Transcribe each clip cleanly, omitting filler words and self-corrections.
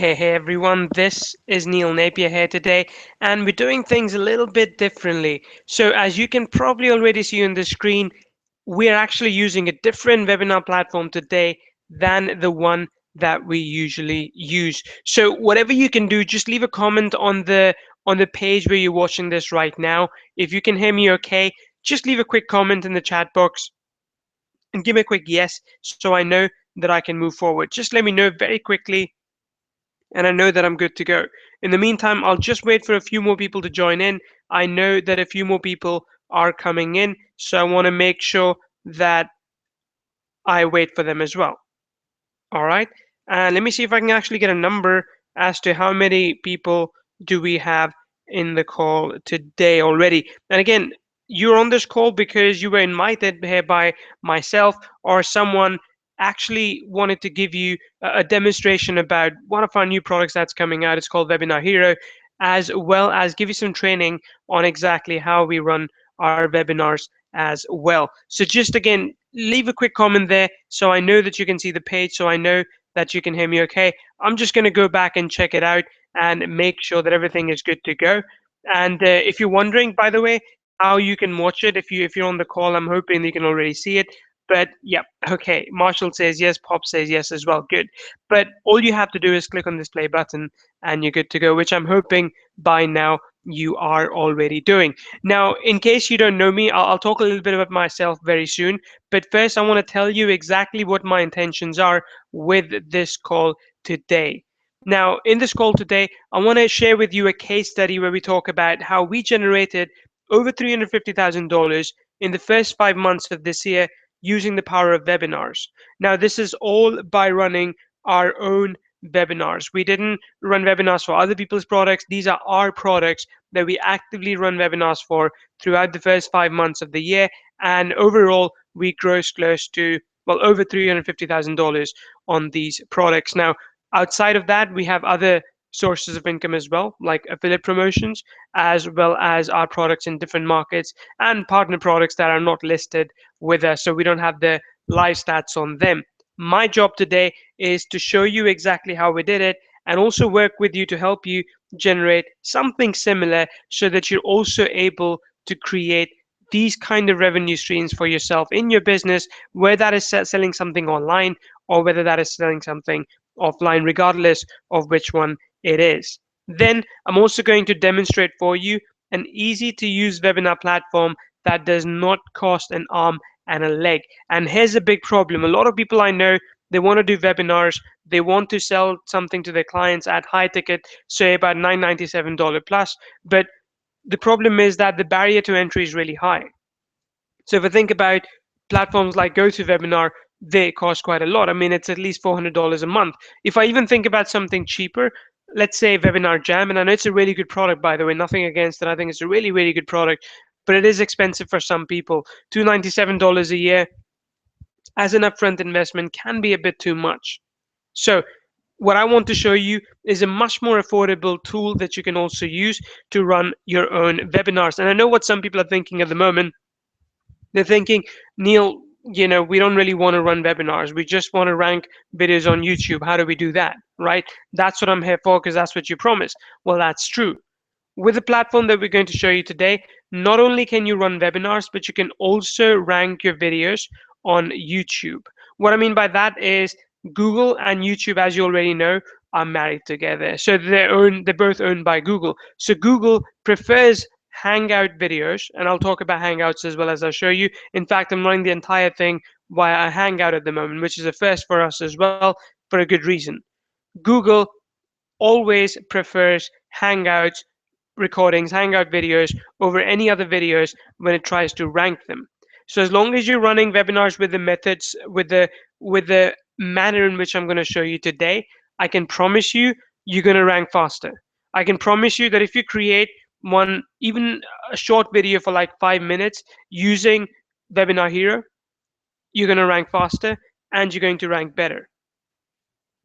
Hey everyone, this is Neil Napier here today, and we're doing things a little bit differently. So, as you can probably already see on the screen, we're actually using a different webinar platform today than the one that we usually use. So, whatever you can do, just leave a comment on the page where you're watching this right now. If you can hear me okay, just leave a quick comment in the chat box and give me a quick yes so I know that I can move forward. Just let me know very quickly and I know that I'm good to go. In the meantime, I'll just wait for a few more people to join in. I know that a few more people are coming in, so I want to make sure that I wait for them as well. All right, and let me see if I can actually get a number as to how many people do we have in the call today already. And again, you're on this call because you were invited here by myself or someone actually wanted to give you a demonstration about one of our new products that's coming out. It's called Webinar Hero, as well as give you some training on exactly how we run our webinars as well. So just again, leave a quick comment there so I know that you can see the page, so I know that you can hear me okay. I'm just going to go back and check it out and make sure that everything is good to go. And if you're wondering, by the way, how you can watch it, if you're on the call, I'm hoping you can already see it. But yeah, okay. Marshall says yes. Pop says yes as well. Good. But all you have to do is click on this play button and you're good to go, which I'm hoping by now you are already doing. Now, in case you don't know me, I'll talk a little bit about myself very soon. But first, I want to tell you exactly what my intentions are with this call today. Now, in this call today, I want to share with you a case study where we talk about how we generated over $350,000 in the first 5 months of this year using the power of webinars. Now, this is all by running our own webinars. We didn't run webinars for other people's products. These are our products that we actively run webinars for throughout the first 5 months of the year. And overall, we gross close to, well, over $350,000 on these products. Now, outside of that, we have other sources of income as well, like affiliate promotions, as well as our products in different markets and partner products that are not listed with us. So we don't have the live stats on them. My job today is to show you exactly how we did it and also work with you to help you generate something similar so that you're also able to create these kind of revenue streams for yourself in your business, whether that is selling something online or whether that is selling something offline, regardless of which one it is. Then I'm also going to demonstrate for you an easy to use webinar platform that does not cost an arm and a leg. And here's a big problem. A lot of people I know, they want to do webinars. They want to sell something to their clients at high ticket, say about $997 plus. But the problem is that the barrier to entry is really high. So if I think about platforms like GoToWebinar, they cost quite a lot. I mean, it's at least $400 a month. If I even think about something cheaper, let's say Webinar Jam, and I know it's a really good product, by the way, nothing against it. I think it's a really, really good product, but it is expensive for some people. $297 a year as an upfront investment can be a bit too much. So what I want to show you is a much more affordable tool that you can also use to run your own webinars. And I know what some people are thinking at the moment. They're thinking, Neil, we don't really want to run webinars. We just want to rank videos on YouTube. How do we do that? Right? That's what I'm here for because that's what you promised. Well, that's true. With the platform that we're going to show you today, not only can you run webinars, but you can also rank your videos on YouTube. What I mean by that is Google and YouTube, as you already know, are married together. So they're both owned by Google. So Google prefers Hangout videos, and I'll talk about Hangouts as well as I'll show you. In fact, I'm running the entire thing via a Hangout at the moment, which is a first for us as well, for a good reason. Google always prefers Hangouts recordings, Hangout videos over any other videos when it tries to rank them. So as long as you're running webinars with the methods, with the manner in which I'm going to show you today, I can promise you you're going to rank faster. I can promise you that if you create one, even a short video for like 5 minutes using Webinar Hero, you're going to rank faster and you're going to rank better.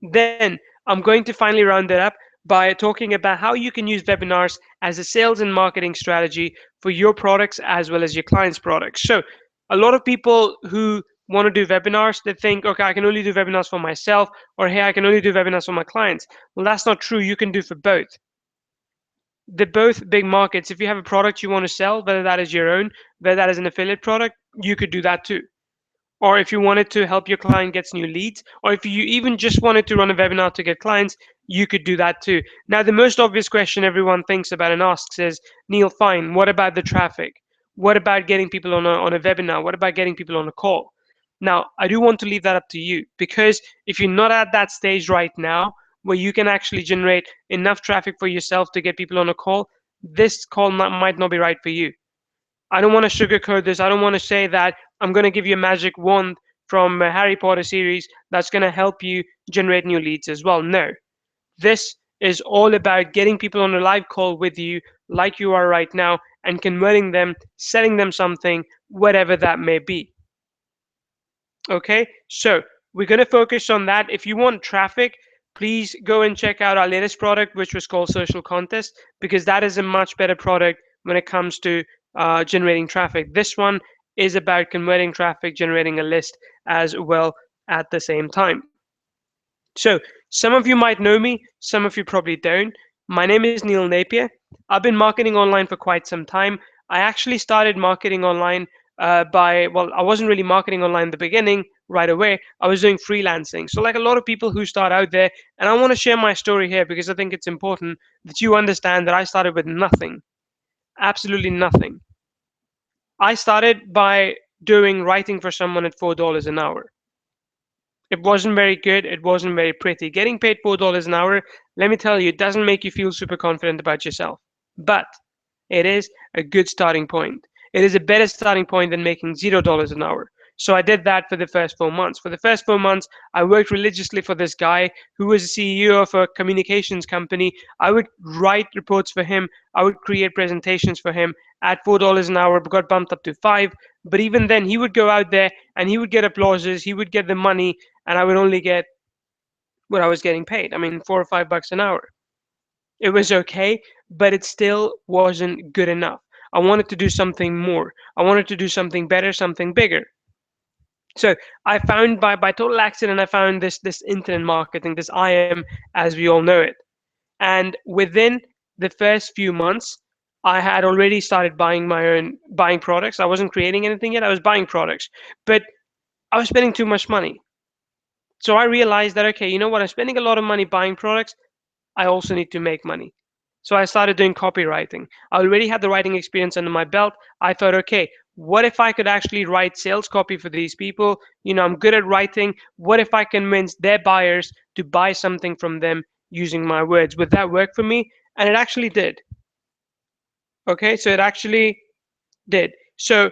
Then I'm going to finally round it up by talking about how you can use webinars as a sales and marketing strategy for your products as well as your clients' products. So a lot of people who want to do webinars, they think, okay, I can only do webinars for myself, or hey, I can only do webinars for my clients. Well, that's not true. You can do for both. They're both big markets. If you have a product you want to sell, whether that is your own, whether that is an affiliate product, you could do that too. Or if you wanted to help your client get new leads, or if you even just wanted to run a webinar to get clients, you could do that too. Now, the most obvious question everyone thinks about and asks is, Neil, fine, what about the traffic? What about getting people on a webinar? What about getting people on a call? Now, I do want to leave that up to you, because if you're not at that stage right now where you can actually generate enough traffic for yourself to get people on a call, this call might not be right for you. I don't want to sugarcoat this. I don't want to say that I'm going to give you a magic wand from a Harry Potter series that's going to help you generate new leads as well. No, this is all about getting people on a live call with you, like you are right now, and converting them, selling them something, whatever that may be. Okay, so we're going to focus on that. If you want traffic, please go and check out our latest product, which was called Social Contest, because that is a much better product when it comes to generating traffic. This one is about converting traffic, generating a list as well at the same time. So some of you might know me, some of you probably don't. My name is Neil Napier. I've been marketing online for quite some time. I actually started marketing online well, I wasn't really marketing online in the beginning right away. I was doing freelancing. So like a lot of people who start out there, and I want to share my story here because I think it's important that you understand that I started with nothing, absolutely nothing. I started by doing writing for someone at $4 an hour. It wasn't very good. It wasn't very pretty. Getting paid $4 an hour, let me tell you, it doesn't make you feel super confident about yourself. But it is a good starting point. It is a better starting point than making $0 an hour. So I did that for the first 4 months. For the first 4 months, I worked religiously for this guy who was a CEO of a communications company. I would write reports for him. I would create presentations for him at $4 an hour, but got bumped up to 5. But even then, he would go out there and he would get applauses. He would get the money, and I would only get what I was getting paid. I mean, $4 or $5 an hour. It was okay, but it still wasn't good enough. I wanted to do something more. I wanted to do something better, something bigger. So I found by total accident, I found this internet marketing, this IM as we all know it. And within the first few months, I had already started buying products. I wasn't creating anything yet. I was buying products, but I was spending too much money. So I realized that, okay, you know what? I'm spending a lot of money buying products. I also need to make money. So I started doing copywriting. I already had the writing experience under my belt. I thought, okay, what if I could actually write sales copy for these people? You know, I'm good at writing. What if I convince their buyers to buy something from them using my words? Would that work for me? And it actually did. Okay, so it actually did. So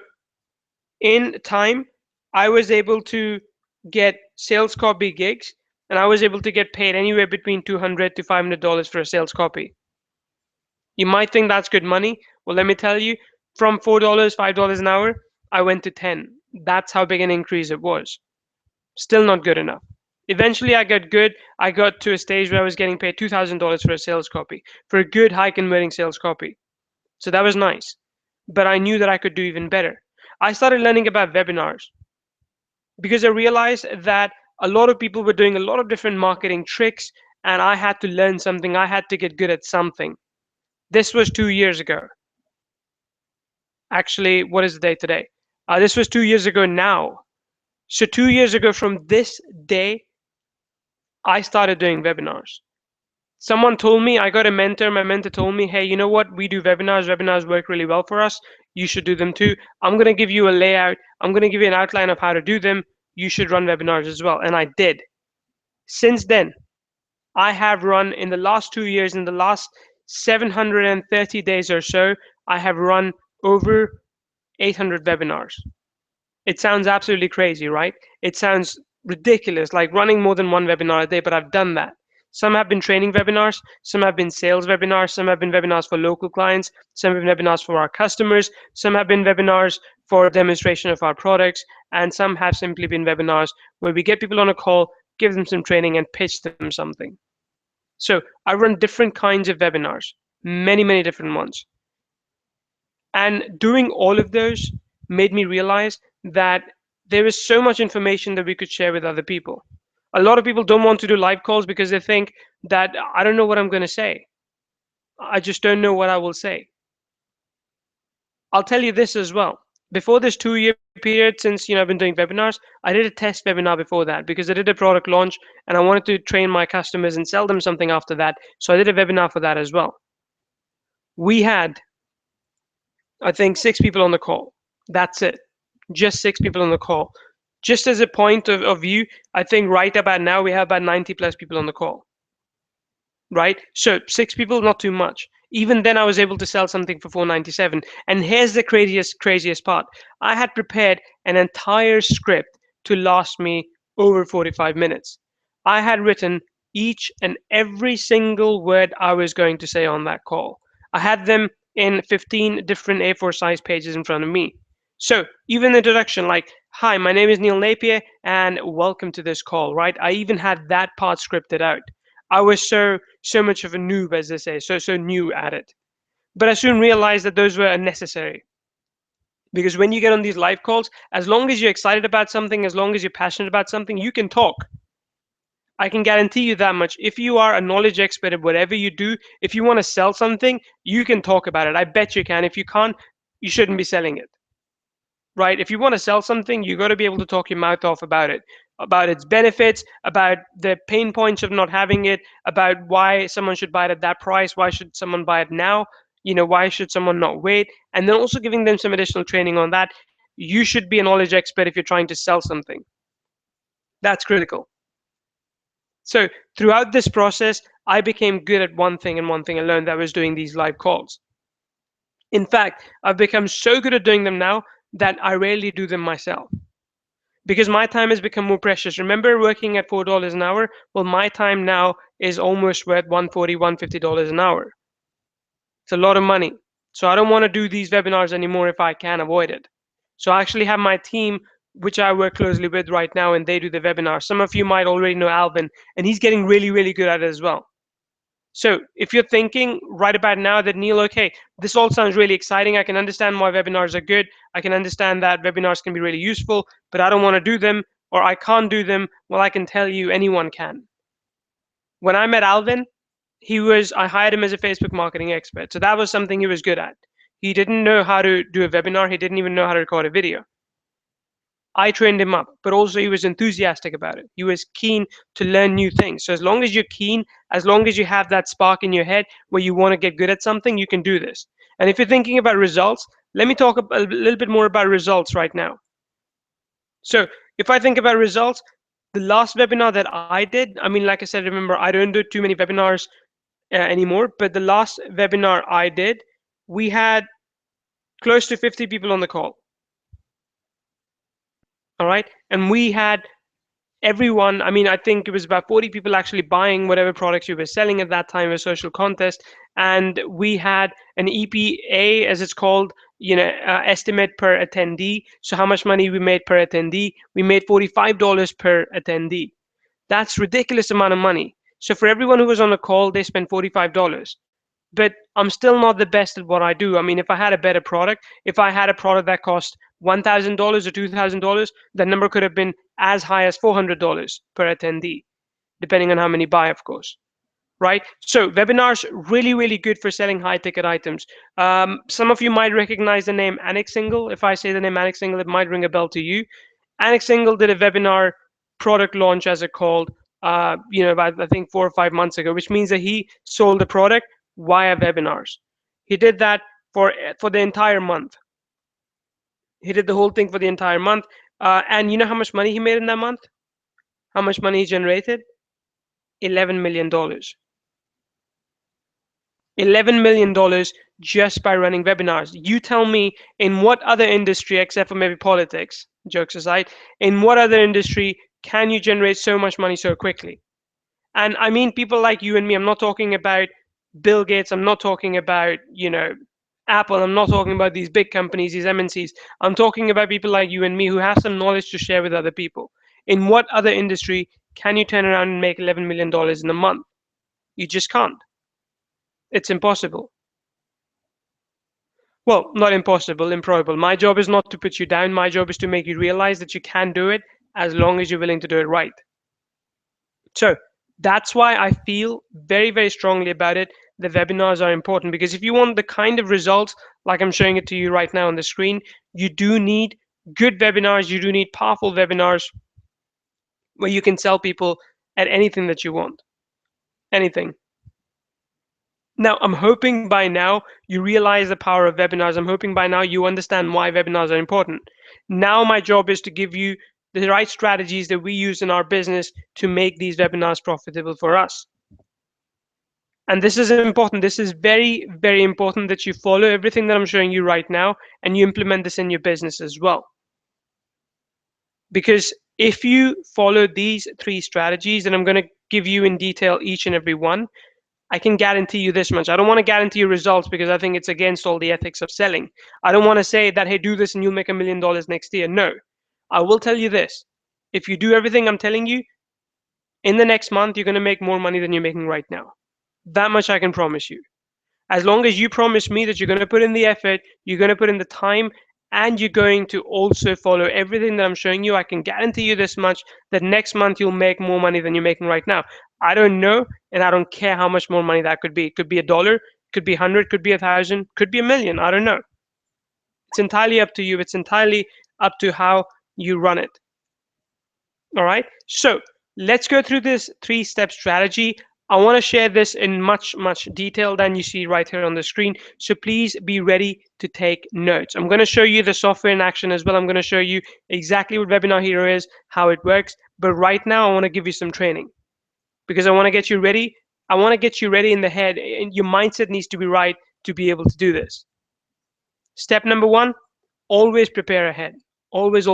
in time, I was able to get sales copy gigs, and I was able to get paid anywhere between $200 to $500 for a sales copy. You might think that's good money. Well, let me tell you, from $4, $5 an hour, I went to 10. That's how big an increase it was. Still not good enough. Eventually, I got good. I got to a stage where I was getting paid $2,000 for a sales copy, for a good high converting sales copy. So that was nice. But I knew that I could do even better. I started learning about webinars because I realized that a lot of people were doing a lot of different marketing tricks, and I had to learn something. I had to get good at something. This was 2 years ago. Actually, what is the date today? This was 2 years ago now. So 2 years ago from this day, I started doing webinars. Someone told me, I got a mentor. My mentor told me, hey, you know what? We do webinars. Webinars work really well for us. You should do them too. I'm going to give you a layout. I'm going to give you an outline of how to do them. You should run webinars as well. And I did. Since then, I have run in the last 2 years, in the last 730 days or so, I have run over 800 webinars. It sounds absolutely crazy, right? It sounds ridiculous, like running more than one webinar a day, but I've done that. Some have been training webinars, some have been sales webinars, some have been webinars for local clients, some have been webinars for our customers, some have been webinars for demonstration of our products, and some have simply been webinars where we get people on a call, give them some training, and pitch them something. So I run different kinds of webinars, many, many different ones. And doing all of those made me realize that there is so much information that we could share with other people. A lot of people don't want to do live calls because they think that I don't know what I'm going to say. I just don't know what I will say. I'll tell you this as well. Before this 2 year period, since I've been doing webinars, I did a test webinar before that because I did a product launch and I wanted to train my customers and sell them something after that. So I did a webinar for that as well. We had, I think, 6 people on the call. That's it. Just 6 people on the call. Just as a point of view, I think right about now we have about 90 plus people on the call. Right? So 6 people, not too much. Even then, I was able to sell something for 497. And here's the craziest part. I had prepared an entire script to last me over 45 minutes. I had written each and every single word I was going to say on that call. I had them in 15 different A4 size pages in front of me. So even the introduction, like, hi, my name is Neil Napier, and welcome to this call, right? I even had that part scripted out. I was so much of a noob, as they say, so new at it. But I soon realized that those were unnecessary. Because when you get on these live calls, as long as you're excited about something, as long as you're passionate about something, you can talk. I can guarantee you that much. If you are a knowledge expert at whatever you do, if you want to sell something, you can talk about it. I bet you can. If you can't, you shouldn't be selling it. Right? If you want to sell something, you got to be able to talk your mouth off about its benefits, about the pain points of not having it, about why someone should buy it at that price, why should someone buy it now, why should someone not wait, and then also giving them some additional training on that. You should be a knowledge expert if you're trying to sell something. That's critical. So throughout this process, I became good at one thing and one thing alone, that was doing these live calls. In fact, I've become so good at doing them now that I rarely do them myself because my time has become more precious. Remember working at $4 an hour? Well, my time now is almost worth $140, $150 an hour. It's a lot of money. So I don't want to do these webinars anymore if I can avoid it. So I actually have my team, which I work closely with right now, and they do the webinars. Some of you might already know Alvin, and he's getting really, really good at it as well. So if you're thinking right about now that, Neil, okay, this all sounds really exciting. I can understand why webinars are good. I can understand that webinars can be really useful, but I don't want to do them or I can't do them. Well, I can tell you anyone can. When I met Alvin, I hired him as a Facebook marketing expert. So that was something he was good at. He didn't know how to do a webinar. He didn't even know how to record a video. I trained him up, but also he was enthusiastic about it. He was keen to learn new things. So as long as you're keen, as long as you have that spark in your head where you want to get good at something, you can do this. And if you're thinking about results, let me talk a little bit more about results right now. So if I think about results, the last webinar that I did, I mean, like I said, remember, I don't do too many webinars anymore, but the last webinar I did, we had close to 50 people on the call. All right. And we had everyone, I mean, I think it was about 40 people actually buying whatever products we were selling at that time, a social contest. And we had an EPA, as it's called, estimate per attendee. So how much money we made per attendee? We made $45 per attendee. That's ridiculous amount of money. So for everyone who was on the call, they spent $45. But I'm still not the best at what I do. I mean, if I had a better product, if I had a product that cost $1,000 or $2,000, the number could have been as high as $400 per attendee, depending on how many buy, of course. Right? So webinars, really, really good for selling high ticket items. Some of you might recognize the name Annex Single. If I say the name Annex Single, it might ring a bell to you. Annex Single did a webinar product launch, as it called, about I think 4 or 5 months ago, which means that he sold the product via webinars. He did that for the entire month. He did the whole thing for the entire month. And you know how much money he made in that month? How much money he generated? $11 million. $11 million just by running webinars. You tell me, in what other industry, except for maybe politics, jokes aside, in what other industry can you generate so much money so quickly? And I mean people like you and me. I'm not talking about Bill Gates. I'm not talking about, Apple. I'm not talking about these big companies, these MNCs. I'm talking about people like you and me who have some knowledge to share with other people. In what other industry can you turn around and make $11 million in a month? You just can't. It's impossible. Well, not impossible, improbable. My job is not to put you down. My job is to make you realize that you can do it as long as you're willing to do it right. So that's why I feel very, very strongly about it. The webinars are important because if you want the kind of results like I'm showing it to you right now on the screen, you do need good webinars. You do need powerful webinars where you can sell people at anything that you want. Anything. Now, I'm hoping by now you realize the power of webinars. I'm hoping by now you understand why webinars are important. Now, my job is to give you the right strategies that we use in our business to make these webinars profitable for us. And this is important. This is very, very important that you follow everything that I'm showing you right now and you implement this in your business as well. Because if you follow these three strategies, and I'm going to give you in detail each and every one, I can guarantee you this much. I don't want to guarantee you results because I think it's against all the ethics of selling. I don't want to say that, hey, do this and you'll make $1 million next year. No, I will tell you this. If you do everything I'm telling you, in the next month, you're going to make more money than you're making right now. That much I can promise you. As long as you promise me that you're going to put in the effort, you're going to put in the time, and you're going to also follow everything that I'm showing you, I can guarantee you this much that next month you'll make more money than you're making right now. I don't know, and I don't care how much more money that could be. It could be $1, could be 100, could be 1,000, could be 1,000,000. I don't know. It's entirely up to you. It's entirely up to how you run it. All right. So let's go through this three-step strategy. I want to share this in much detail than you see right here on the screen. So please be ready to take notes. I'm going to show you the software in action as well. I'm going to show you exactly what Webinar Hero is, how it works. But right now, I want to give you some training because I want to get you ready. I want to get you ready in the head, and your mindset needs to be right to be able to do this. Step number one, always prepare ahead. Always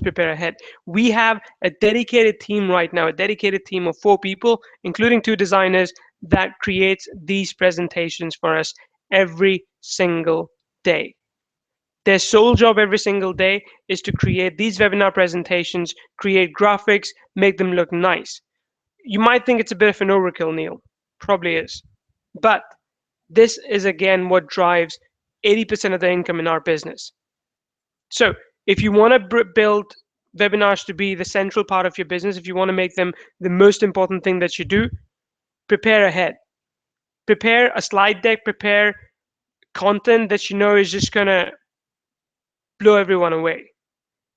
prepare ahead. We have a dedicated team right now, a dedicated team of 4 people, including 2 designers, that creates these presentations for us every single day. Their sole job every single day is to create these webinar presentations, create graphics, make them look nice. You might think it's a bit of an overkill, Neil. Probably is. But this is again what drives 80% of the income in our business. So if you want to build webinars to be the central part of your business, if you want to make them the most important thing that you do, prepare ahead. Prepare a slide deck, prepare content that you know is just going to blow everyone away.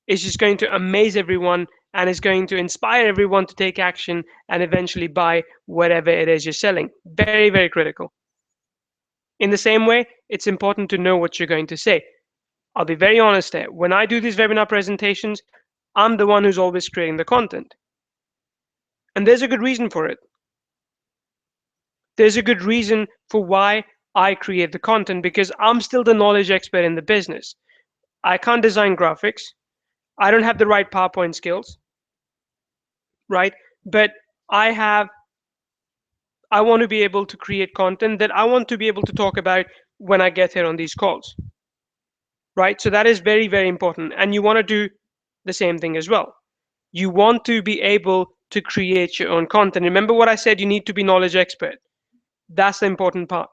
It's just going to amaze everyone and is going to inspire everyone to take action and eventually buy whatever it is you're selling. Very, very critical. In the same way, it's important to know what you're going to say. I'll be very honest there. When I do these webinar presentations, I'm the one who's always creating the content. And there's a good reason for it. There's a good reason for why I create the content because I'm still the knowledge expert in the business. I can't design graphics. I don't have the right PowerPoint skills, right? But I want to be able to create content that I want to be able to talk about when I get here on these calls, right? So that is very, very important. And you want to do the same thing as well. You want to be able to create your own content. Remember what I said, you need to be knowledge expert. That's the important part.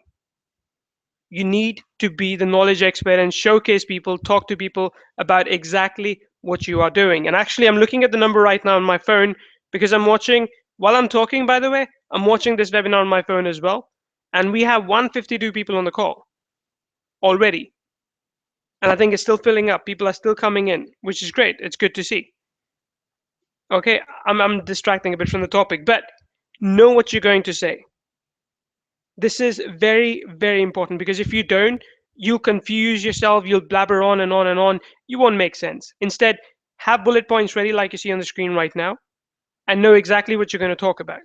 You need to be the knowledge expert and showcase people, talk to people about exactly what you are doing. And actually, I'm looking at the number right now on my phone because I'm watching, while I'm talking, by the way, I'm watching this webinar on my phone as well. And we have 152 people on the call already. And I think it's still filling up. People are still coming in, which is great. It's good to see. Okay, I'm distracting a bit from the topic, but know what you're going to say. This is very, very important because if you don't, you'll confuse yourself, you'll blabber on and on and on. You won't make sense. Instead, have bullet points ready like you see on the screen right now and know exactly what you're going to talk about.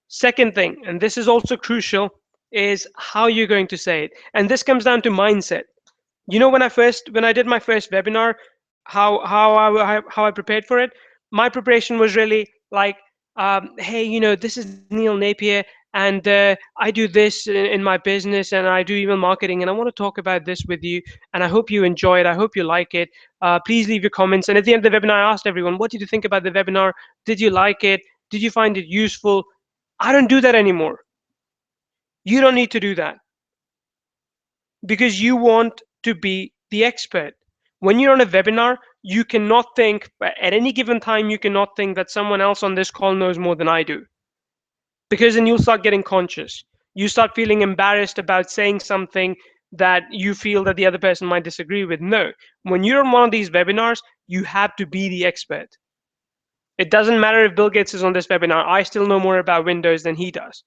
Second thing, and this is also crucial, is how you're going to say it. And this comes down to mindset. You know, when I did my first webinar, how I prepared for it, my preparation was really like, hey, you know, this is Neil Napier, and I do this in my business, and I do email marketing, and I want to talk about this with you, and I hope you enjoy it. I hope you like it. Please leave your comments. And at the end of the webinar, I asked everyone, what did you think about the webinar? Did you like it? Did you find it useful? I don't do that anymore. You don't need to do that. because you want to be the expert. When you're on a webinar, you cannot think, at any given time, you cannot think that someone else on this call knows more than I do. Because then you'll start getting conscious. You start feeling embarrassed about saying something that you feel that the other person might disagree with. No, when you're on one of these webinars, you have to be the expert. It doesn't matter if Bill Gates is on this webinar, I still know more about Windows than he does.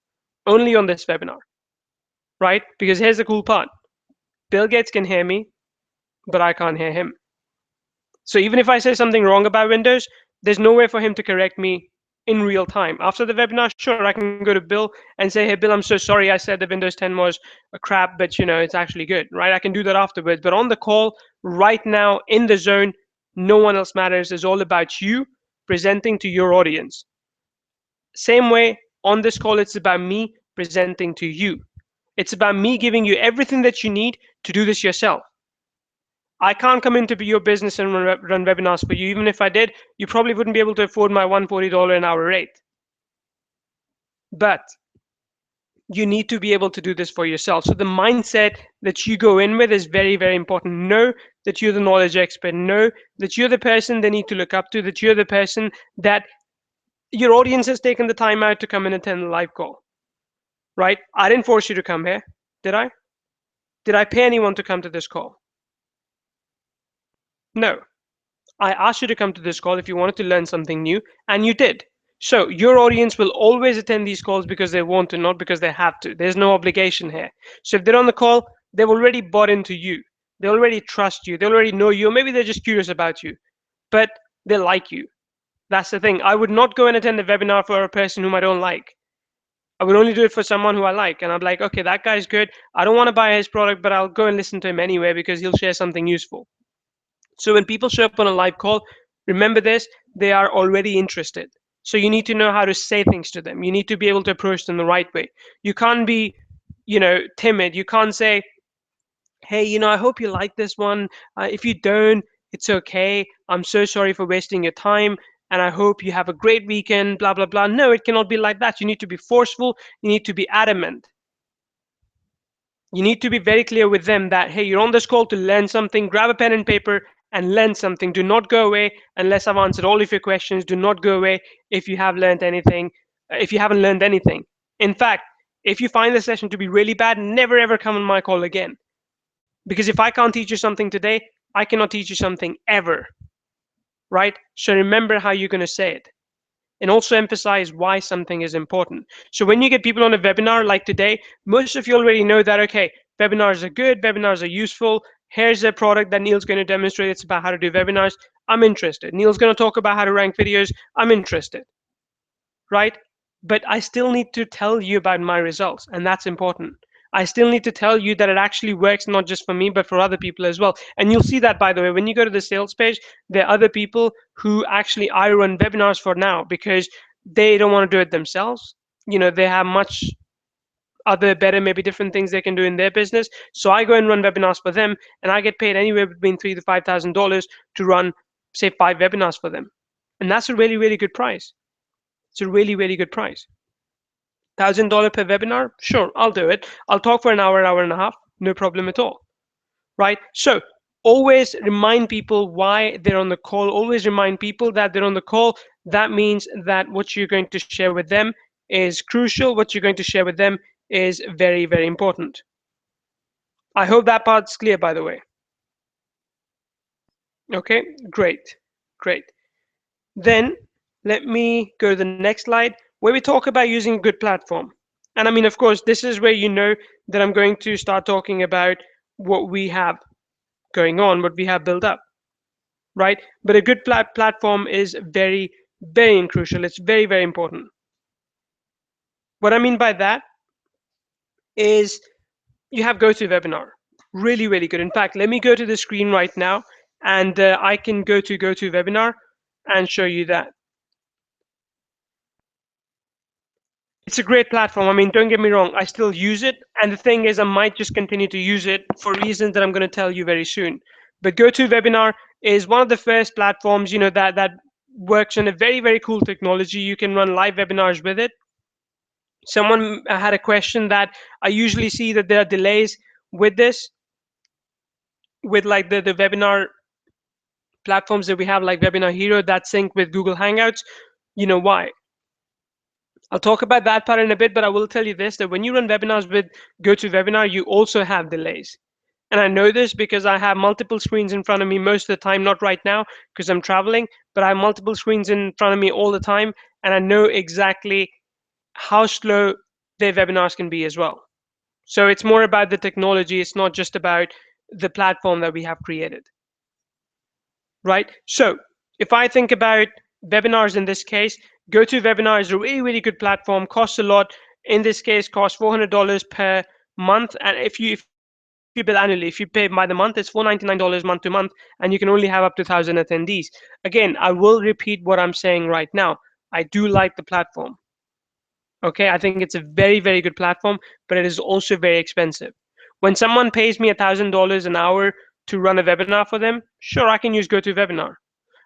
Only on this webinar, right? Because here's the cool part. Bill Gates can hear me, but I can't hear him. So even if I say something wrong about Windows, there's no way for him to correct me in real time. After the webinar, sure, I can go to Bill and say, hey, Bill, I'm so sorry I said the Windows 10 was a crap, but it's actually good, right? I can do that afterwards. But on the call, right now, in the zone, no one else matters. It's all about you presenting to your audience. Same way, on this call, it's about me presenting to you. It's about me giving you everything that you need to do this yourself. I can't come into your business and run webinars for you. Even if I did, you probably wouldn't be able to afford my $140 an hour rate. But you need to be able to do this for yourself. So the mindset that you go in with is very, very important. Know that you're the knowledge expert. Know that you're the person they need to look up to, that you're the person that your audience has taken the time out to come and attend the live call, right? I didn't force you to come here, did I? Did I pay anyone to come to this call? No. I asked you to come to this call if you wanted to learn something new, and you did. So your audience will always attend these calls because they want to, not because they have to. There's no obligation here. So if they're on the call, they've already bought into you. They already trust you. They already know you. Or maybe they're just curious about you, but they like you. That's the thing. I would not go and attend a webinar for a person whom I don't like. I would only do it for someone who I like. And I'm like, okay, that guy's good. I don't want to buy his product, but I'll go and listen to him anyway because he'll share something useful. So when people show up on a live call, remember this, they are already interested. So you need to know how to say things to them. You need to be able to approach them the right way. You can't be, timid. You can't say, hey, I hope you like this one. If you don't, it's okay. I'm so sorry for wasting your time. And I hope you have a great weekend, blah, blah, blah. No, it cannot be like that. You need to be forceful. You need to be adamant. You need to be very clear with them that, hey, you're on this call to learn something. Grab a pen and paper and learn something. Do not go away unless I've answered all of your questions. Do not go away if you have learned anything, if you haven't learned anything. In fact, if you find the session to be really bad, never ever come on my call again. Because if I can't teach you something today, I cannot teach you something ever. Right? So remember how you're going to say it. And also emphasize why something is important. So when you get people on a webinar like today, most of you already know that, okay, webinars are good, webinars are useful. Here's a product that Neil's going to demonstrate. It's about how to do webinars. I'm interested. Neil's going to talk about how to rank videos. I'm interested, right? But I still need to tell you about my results, and that's important. I still need to tell you that it actually works not just for me, but for other people as well. And you'll see that, by the way, when you go to the sales page, there are other people who actually I run webinars for now because they don't want to do it themselves. They have much other better, maybe different things they can do in their business. So I go and run webinars for them, and I get paid anywhere between $3,000 to $5,000 to run, say, 5 webinars for them. And that's a really, really good price. It's a really, really good price. $1,000 per webinar? Sure, I'll do it. I'll talk for an hour, hour and a half, no problem at all, right? So always remind people why they're on the call. Always remind people that they're on the call. That means that what you're going to share with them is crucial. What you're going to share with them is very, very important. I hope that part's clear, by the way. Okay, great, great. Then let me go to the next slide where we talk about using a good platform. And I mean, of course, this is where you know that I'm going to start talking about what we have going on, what we have built up, right? But a good platform is very, very crucial. It's very, very important. What I mean by that is you have GoToWebinar. Really, really good. In fact, let me go to the screen right now and I can go to GoToWebinar and show you that. It's a great platform. I mean, don't get me wrong, I still use it. And the thing is, I might just continue to use it for reasons that I'm going to tell you very soon. But GoToWebinar is one of the first platforms, that works on a very, very cool technology. You can run live webinars with it. Someone had a question that I usually see that there are delays with this. with like the webinar platforms that we have, like Webinar Hero, that sync with Google Hangouts. You know why? I'll talk about that part in a bit, but I will tell you this, that when you run webinars with GoToWebinar, you also have delays. And I know this because I have multiple screens in front of me most of the time, not right now because I'm traveling, but I have multiple screens in front of me all the time, and I know exactly how slow their webinars can be as well. So it's more about the technology, it's not just about the platform that we have created, right? So if I think about webinars in this case, GoToWebinar is a really, really good platform, costs a lot. In this case, costs $400 per month. And if you bill annually, if you pay by the month, it's $499 month to month, and you can only have up to 1,000 attendees. Again, I will repeat what I'm saying right now. I do like the platform. Okay, I think it's a very, very good platform, but it is also very expensive. When someone pays me $1,000 an hour to run a webinar for them, sure, I can use GoToWebinar.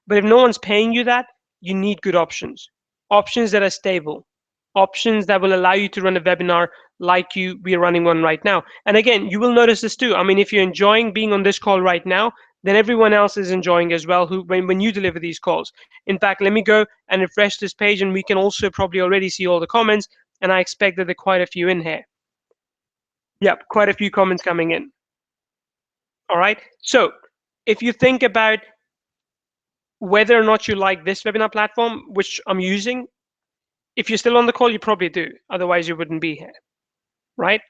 But if no one's paying you that, you need good options. Options that are stable. Options that will allow you to run a webinar like we are running one right now. And again, you will notice this too. I mean, if you're enjoying being on this call right now, then everyone else is enjoying as well when you deliver these calls. In fact, let me go and refresh this page and we can also probably already see all the comments, and I expect that there are quite a few in here. Yep, quite a few comments coming in. All right. So if you think about whether or not you like this webinar platform, which I'm using, if you're still on the call, you probably do. Otherwise, you wouldn't be here, right?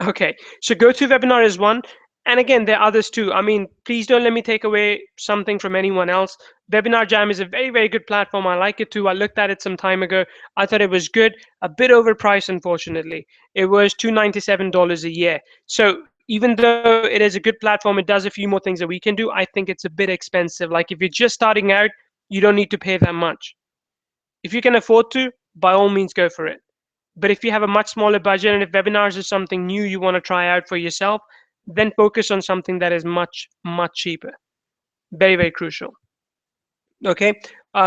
Okay, so GoToWebinar is one. And again, there are others too. I mean, please don't let me take away something from anyone else. Webinar Jam is a very, very good platform. I like it too. I looked at it some time ago. I thought it was good. A bit overpriced, unfortunately. It was $297 a year. So even though it is a good platform, it does a few more things that we can do. I think it's a bit expensive. Like if you're just starting out, you don't need to pay that much. If you can afford to, by all means, go for it. But if you have a much smaller budget and if webinars is something new you want to try out for yourself, then focus on something that is much, much cheaper. Very, very crucial. Okay,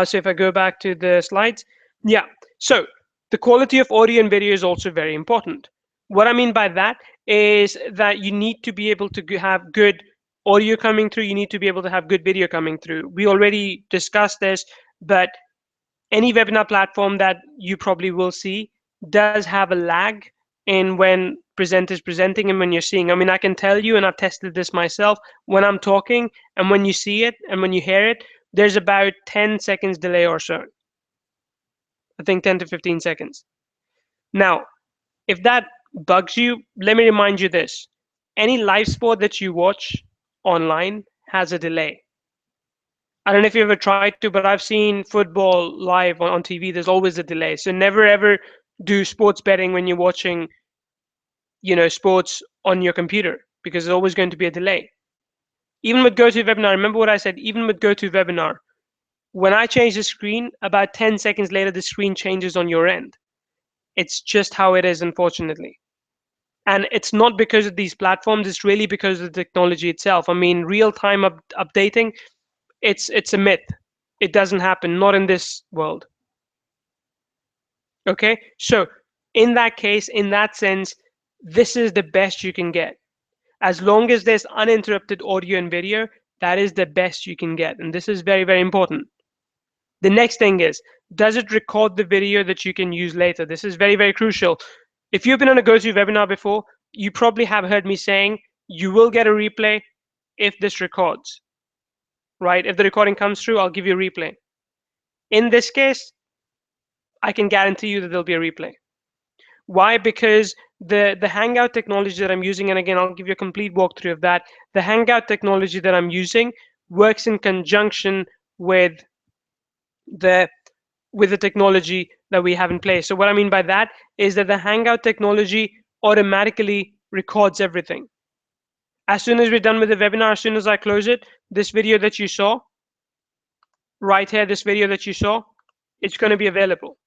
so if I go back to the slides, yeah. So the quality of audio and video is also very important. What I mean by that is that you need to be able to have good audio coming through. You need to be able to have good video coming through. We already discussed this, but any webinar platform that you probably will see does have a lag in when presenters presenting and when you're seeing. I mean, I can tell you, and I've tested this myself, when I'm talking and when you see it and when you hear it, there's about 10 seconds delay or so. I think 10 to 15 seconds. Now, if that bugs you, let me remind you this. Any live sport that you watch online has a delay. I don't know if you ever tried to, but I've seen football live on TV. There's always a delay. So never ever do sports betting when you're watching, sports on your computer because there's always going to be a delay. Even with GoToWebinar, remember what I said, even with GoToWebinar, when I change the screen, about 10 seconds later, the screen changes on your end. It's just how it is, unfortunately. And it's not because of these platforms, it's really because of the technology itself. I mean, real-time updating, it's a myth. It doesn't happen, not in this world. Okay, so in that case, in that sense, this is the best you can get. As long as there's uninterrupted audio and video, that is the best you can get. And this is very, very important. The next thing is, does it record the video that you can use later? This is very, very crucial. If you've been on a GoToWebinar before, you probably have heard me saying you will get a replay if this records, right? If the recording comes through, I'll give you a replay. In this case, I can guarantee you that there'll be a replay. Why? Because the Hangout technology that I'm using, and again, I'll give you a complete walkthrough of that. The Hangout technology that I'm using works in conjunction with the technology that we have in place. So what I mean by that is that the Hangout technology automatically records everything. As soon as we're done with the webinar, as soon as I close it, this video that you saw, right here, this video that you saw, it's going to be available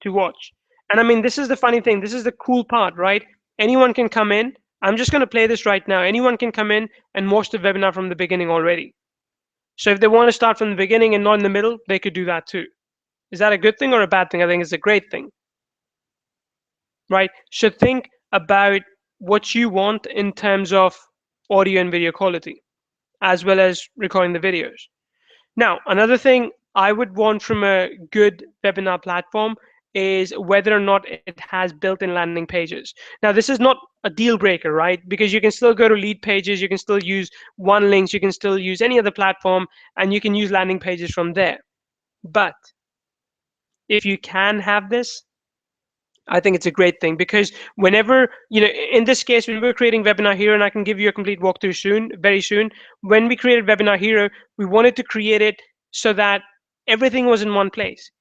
to watch. And I mean, this is the funny thing. This is the cool part, right? Anyone can come in. I'm just going to play this right now. Anyone can come in and watch the webinar from the beginning already. So if they want to start from the beginning and not in the middle, they could do that too. Is that a good thing or a bad thing? I think it's a great thing, right? So think about what you want in terms of audio and video quality, as well as recording the videos. Now, another thing I would want from a good webinar platform is whether or not it has built-in landing pages. Now, this is not a deal breaker, right? Because you can still go to lead pages, you can still use one links, you can still use any other platform, and you can use landing pages from there. But if you can have this, I think it's a great thing because whenever, in this case, when we're creating Webinar Hero, and I can give you a complete walkthrough soon, very soon, when we created Webinar Hero, we wanted to create it so that everything was in one place.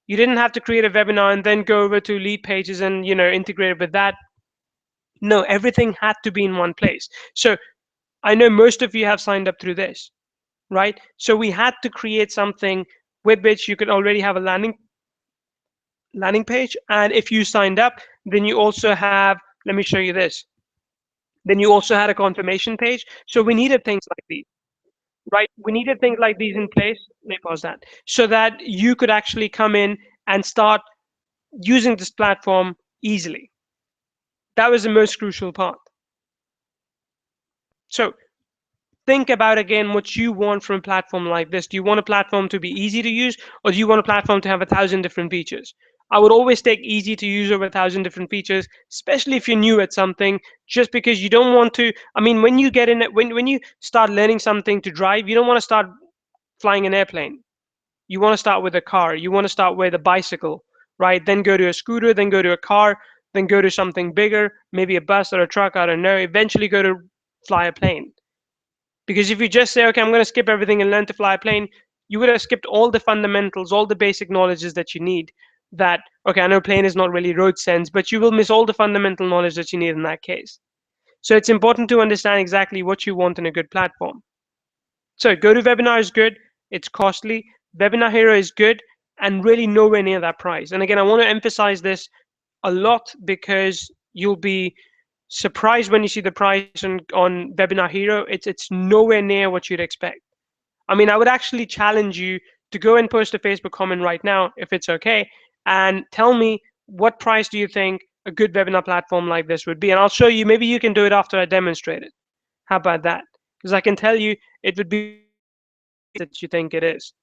You didn't have to create a webinar and then go over to lead pages and, integrate it with that. No, everything had to be in one place. So I know most of you have signed up through this, right? So we had to create something with which you could already have a landing page, and if you signed up, then you also have, let me show you this, then you also had a confirmation page. So we needed things like these, right? We needed things like these in place. Let me pause that, so that you could actually come in and start using this platform easily. That was the most crucial part. So think about again what you want from a platform like this. Do you want a platform to be easy to use, or do you want a platform to have 1,000 different features? I would always take easy to use over 1,000 different features, especially if you're new at something, just because you don't want to. I mean, when you get in it, when you start learning something to drive, you don't want to start flying an airplane. You want to start with a car. You want to start with a bicycle, right? Then go to a scooter, then go to a car, then go to something bigger, maybe a bus or a truck, I don't know. Eventually go to fly a plane. Because if you just say, okay, I'm going to skip everything and learn to fly a plane, you would have skipped all the fundamentals, all the basic knowledges that you need. That, okay, I know plane is not really road sense, but you will miss all the fundamental knowledge that you need in that case. So it's important to understand exactly what you want in a good platform. So GoToWebinar is good, it's costly. Webinar Hero is good, and really nowhere near that price. And again, I want to emphasize this a lot because you'll be surprised when you see the price on Webinar Hero. It's nowhere near what you'd expect. I mean, I would actually challenge you to go and post a Facebook comment right now, if it's okay, and tell me what price do you think a good webinar platform like this would be, and I'll show you. Maybe you can do it after I demonstrate it. How about that? Because I can tell you it would be that you think it is,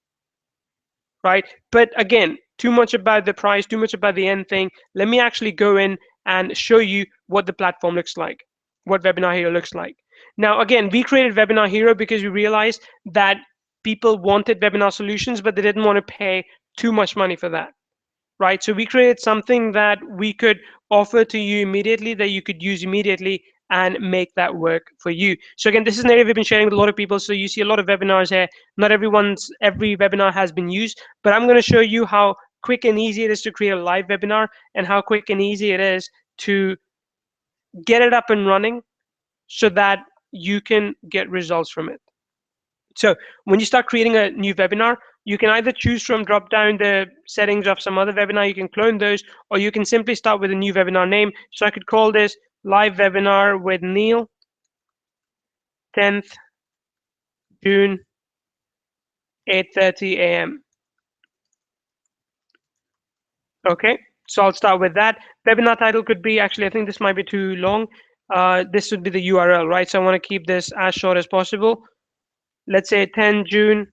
right? But again, too much about the price, too much about the end thing. Let me actually go in and show you what the platform looks like, what Webinar Hero looks like. Now, again, we created Webinar Hero because we realized that people wanted webinar solutions, but they didn't want to pay too much money for that, right? So we created something that we could offer to you immediately, that you could use immediately and make that work for you. So again, this is an area we've been sharing with a lot of people. So you see a lot of webinars here. Not every webinar has been used, but I'm going to show you how quick and easy it is to create a live webinar, and how quick and easy it is to get it up and running so that you can get results from it. So when you start creating a new webinar, you can either choose from drop down the settings of some other webinar, you can clone those, or you can simply start with a new webinar name. So I could call this live webinar with Neil, 10th June, 8:30 a.m. Okay, so I'll start with that. Webinar title could be, actually, I think this might be too long. This would be the URL, right? So I want to keep this as short as possible. Let's say 10 June,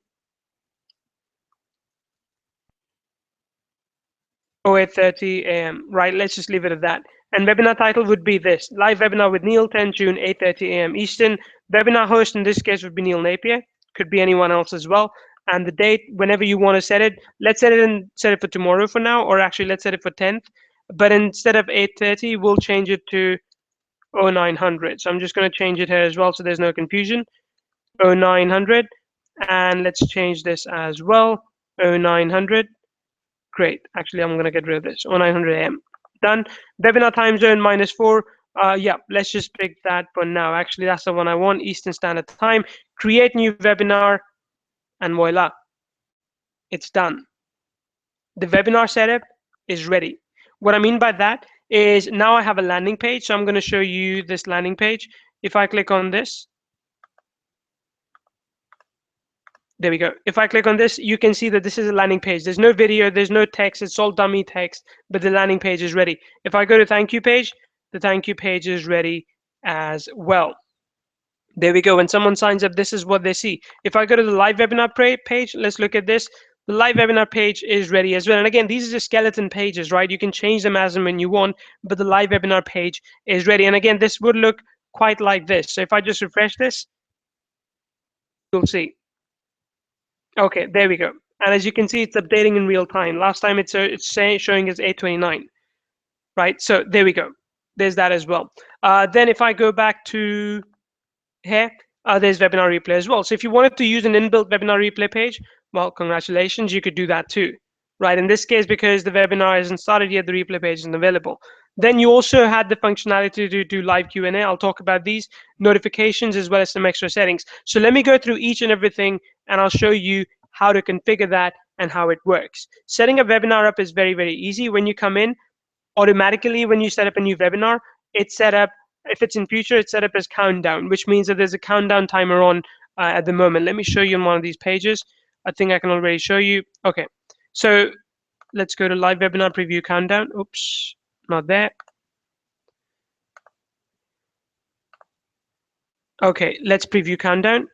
08:30 a.m. Right, let's just leave it at that. And webinar title would be this: live webinar with Neil, 10 June, 8:30 a.m. Eastern. Webinar host in this case would be Neil Napier. Could be anyone else as well. And the date, whenever you want to set it, let's set it for tomorrow for now, or actually let's set it for 10th. But instead of 8:30, we'll change it to 0900. So I'm just going to change it here as well, so there's no confusion. 0900, and let's change this as well. 0900. Great. Actually, I'm going to get rid of this. 0900 a.m. Done. Webinar time zone -4. Yeah, let's just pick that for now. Actually, that's the one I want. Eastern Standard Time. Create new webinar, and voila, it's done. The webinar setup is ready. What I mean by that is now I have a landing page. So I'm going to show you this landing page. If I click on this, there we go. If I click on this, you can see that this is a landing page. There's no video, there's no text, it's all dummy text, but the landing page is ready. If I go to thank you page, the thank you page is ready as well. There we go. When someone signs up, this is what they see. If I go to the live webinar page, let's look at this. The live webinar page is ready as well. And again, these are just skeleton pages, right? You can change them as and when you want, but the live webinar page is ready. And again, this would look quite like this. So if I just refresh this, you'll see. Okay, there we go. And as you can see, it's updating in real time. Last time it's showing as 8:29, right? So there we go. There's that as well. Then if I go back to here, there's webinar replay as well. So if you wanted to use an inbuilt webinar replay page, well, congratulations, you could do that too, right? In this case, because the webinar hasn't started yet, the replay page isn't available. Then you also had the functionality to do live Q&A. I'll talk about these notifications as well as some extra settings. So let me go through each and everything, and I'll show you how to configure that and how it works. Setting a webinar up is very, very easy. When you come in, automatically when you set up a new webinar, it's set up, if it's in future, it's set up as countdown, which means that there's a countdown timer on at the moment. Let me show you on one of these pages. I think I can already show you. Okay, so let's go to live webinar preview countdown. Oops, not there. Okay, let's preview countdown.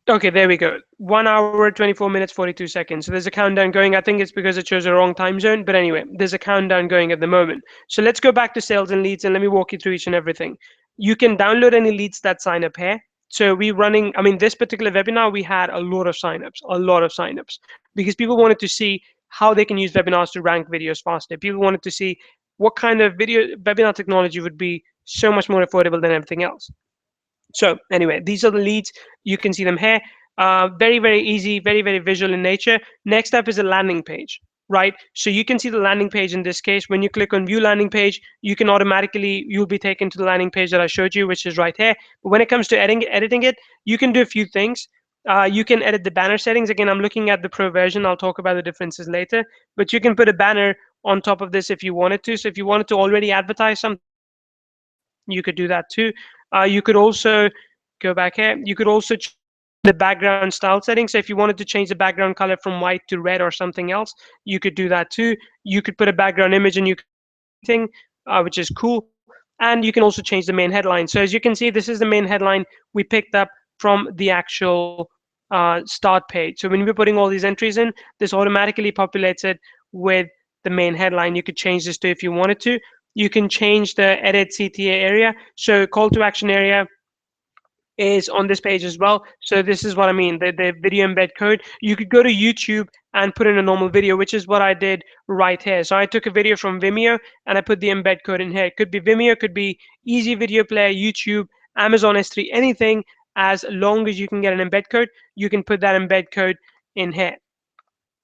Okay, there we go. 1 hour, 24 minutes, 42 seconds. So there's a countdown going. I think it's because it shows a wrong time zone. But anyway, there's a countdown going at the moment. So let's go back to sales and leads and let me walk you through each and everything. You can download any leads that sign up here. So we running, I mean, this particular webinar, we had a lot of signups, because people wanted to see how they can use webinars to rank videos faster. People wanted to see what kind of video webinar technology would be so much more affordable than everything else. So anyway, these are the leads. You can see them here. Very, very easy, very, very visual in nature. Next up is a landing page, right? So you can see the landing page in this case. When you click on view landing page, you can automatically, you'll be taken to the landing page that I showed you, which is right here. But when it comes to editing it, you can do a few things. You can edit the banner settings. Again, I'm looking at the pro version. I'll talk about the differences later. But you can put a banner on top of this if you wanted to. So if you wanted to already advertise something, you could do that too. You could also go back here. You could also change the background style settings. So if you wanted to change the background color from white to red or something else, you could do that too. You could put a background image and you could, which is cool. And you can also change the main headline. So as you can see, this is the main headline we picked up from the actual start page. So when we're putting all these entries in, this automatically populates it with the main headline. You could change this to if you wanted to. You can change the edit CTA area. So call to action area is on this page as well. So this is what I mean, the video embed code. You could go to YouTube and put in a normal video, which is what I did right here. So I took a video from Vimeo and I put the embed code in here. It could be Vimeo, could be Easy Video Player, YouTube, Amazon S3, anything. As long as you can get an embed code, you can put that embed code in here.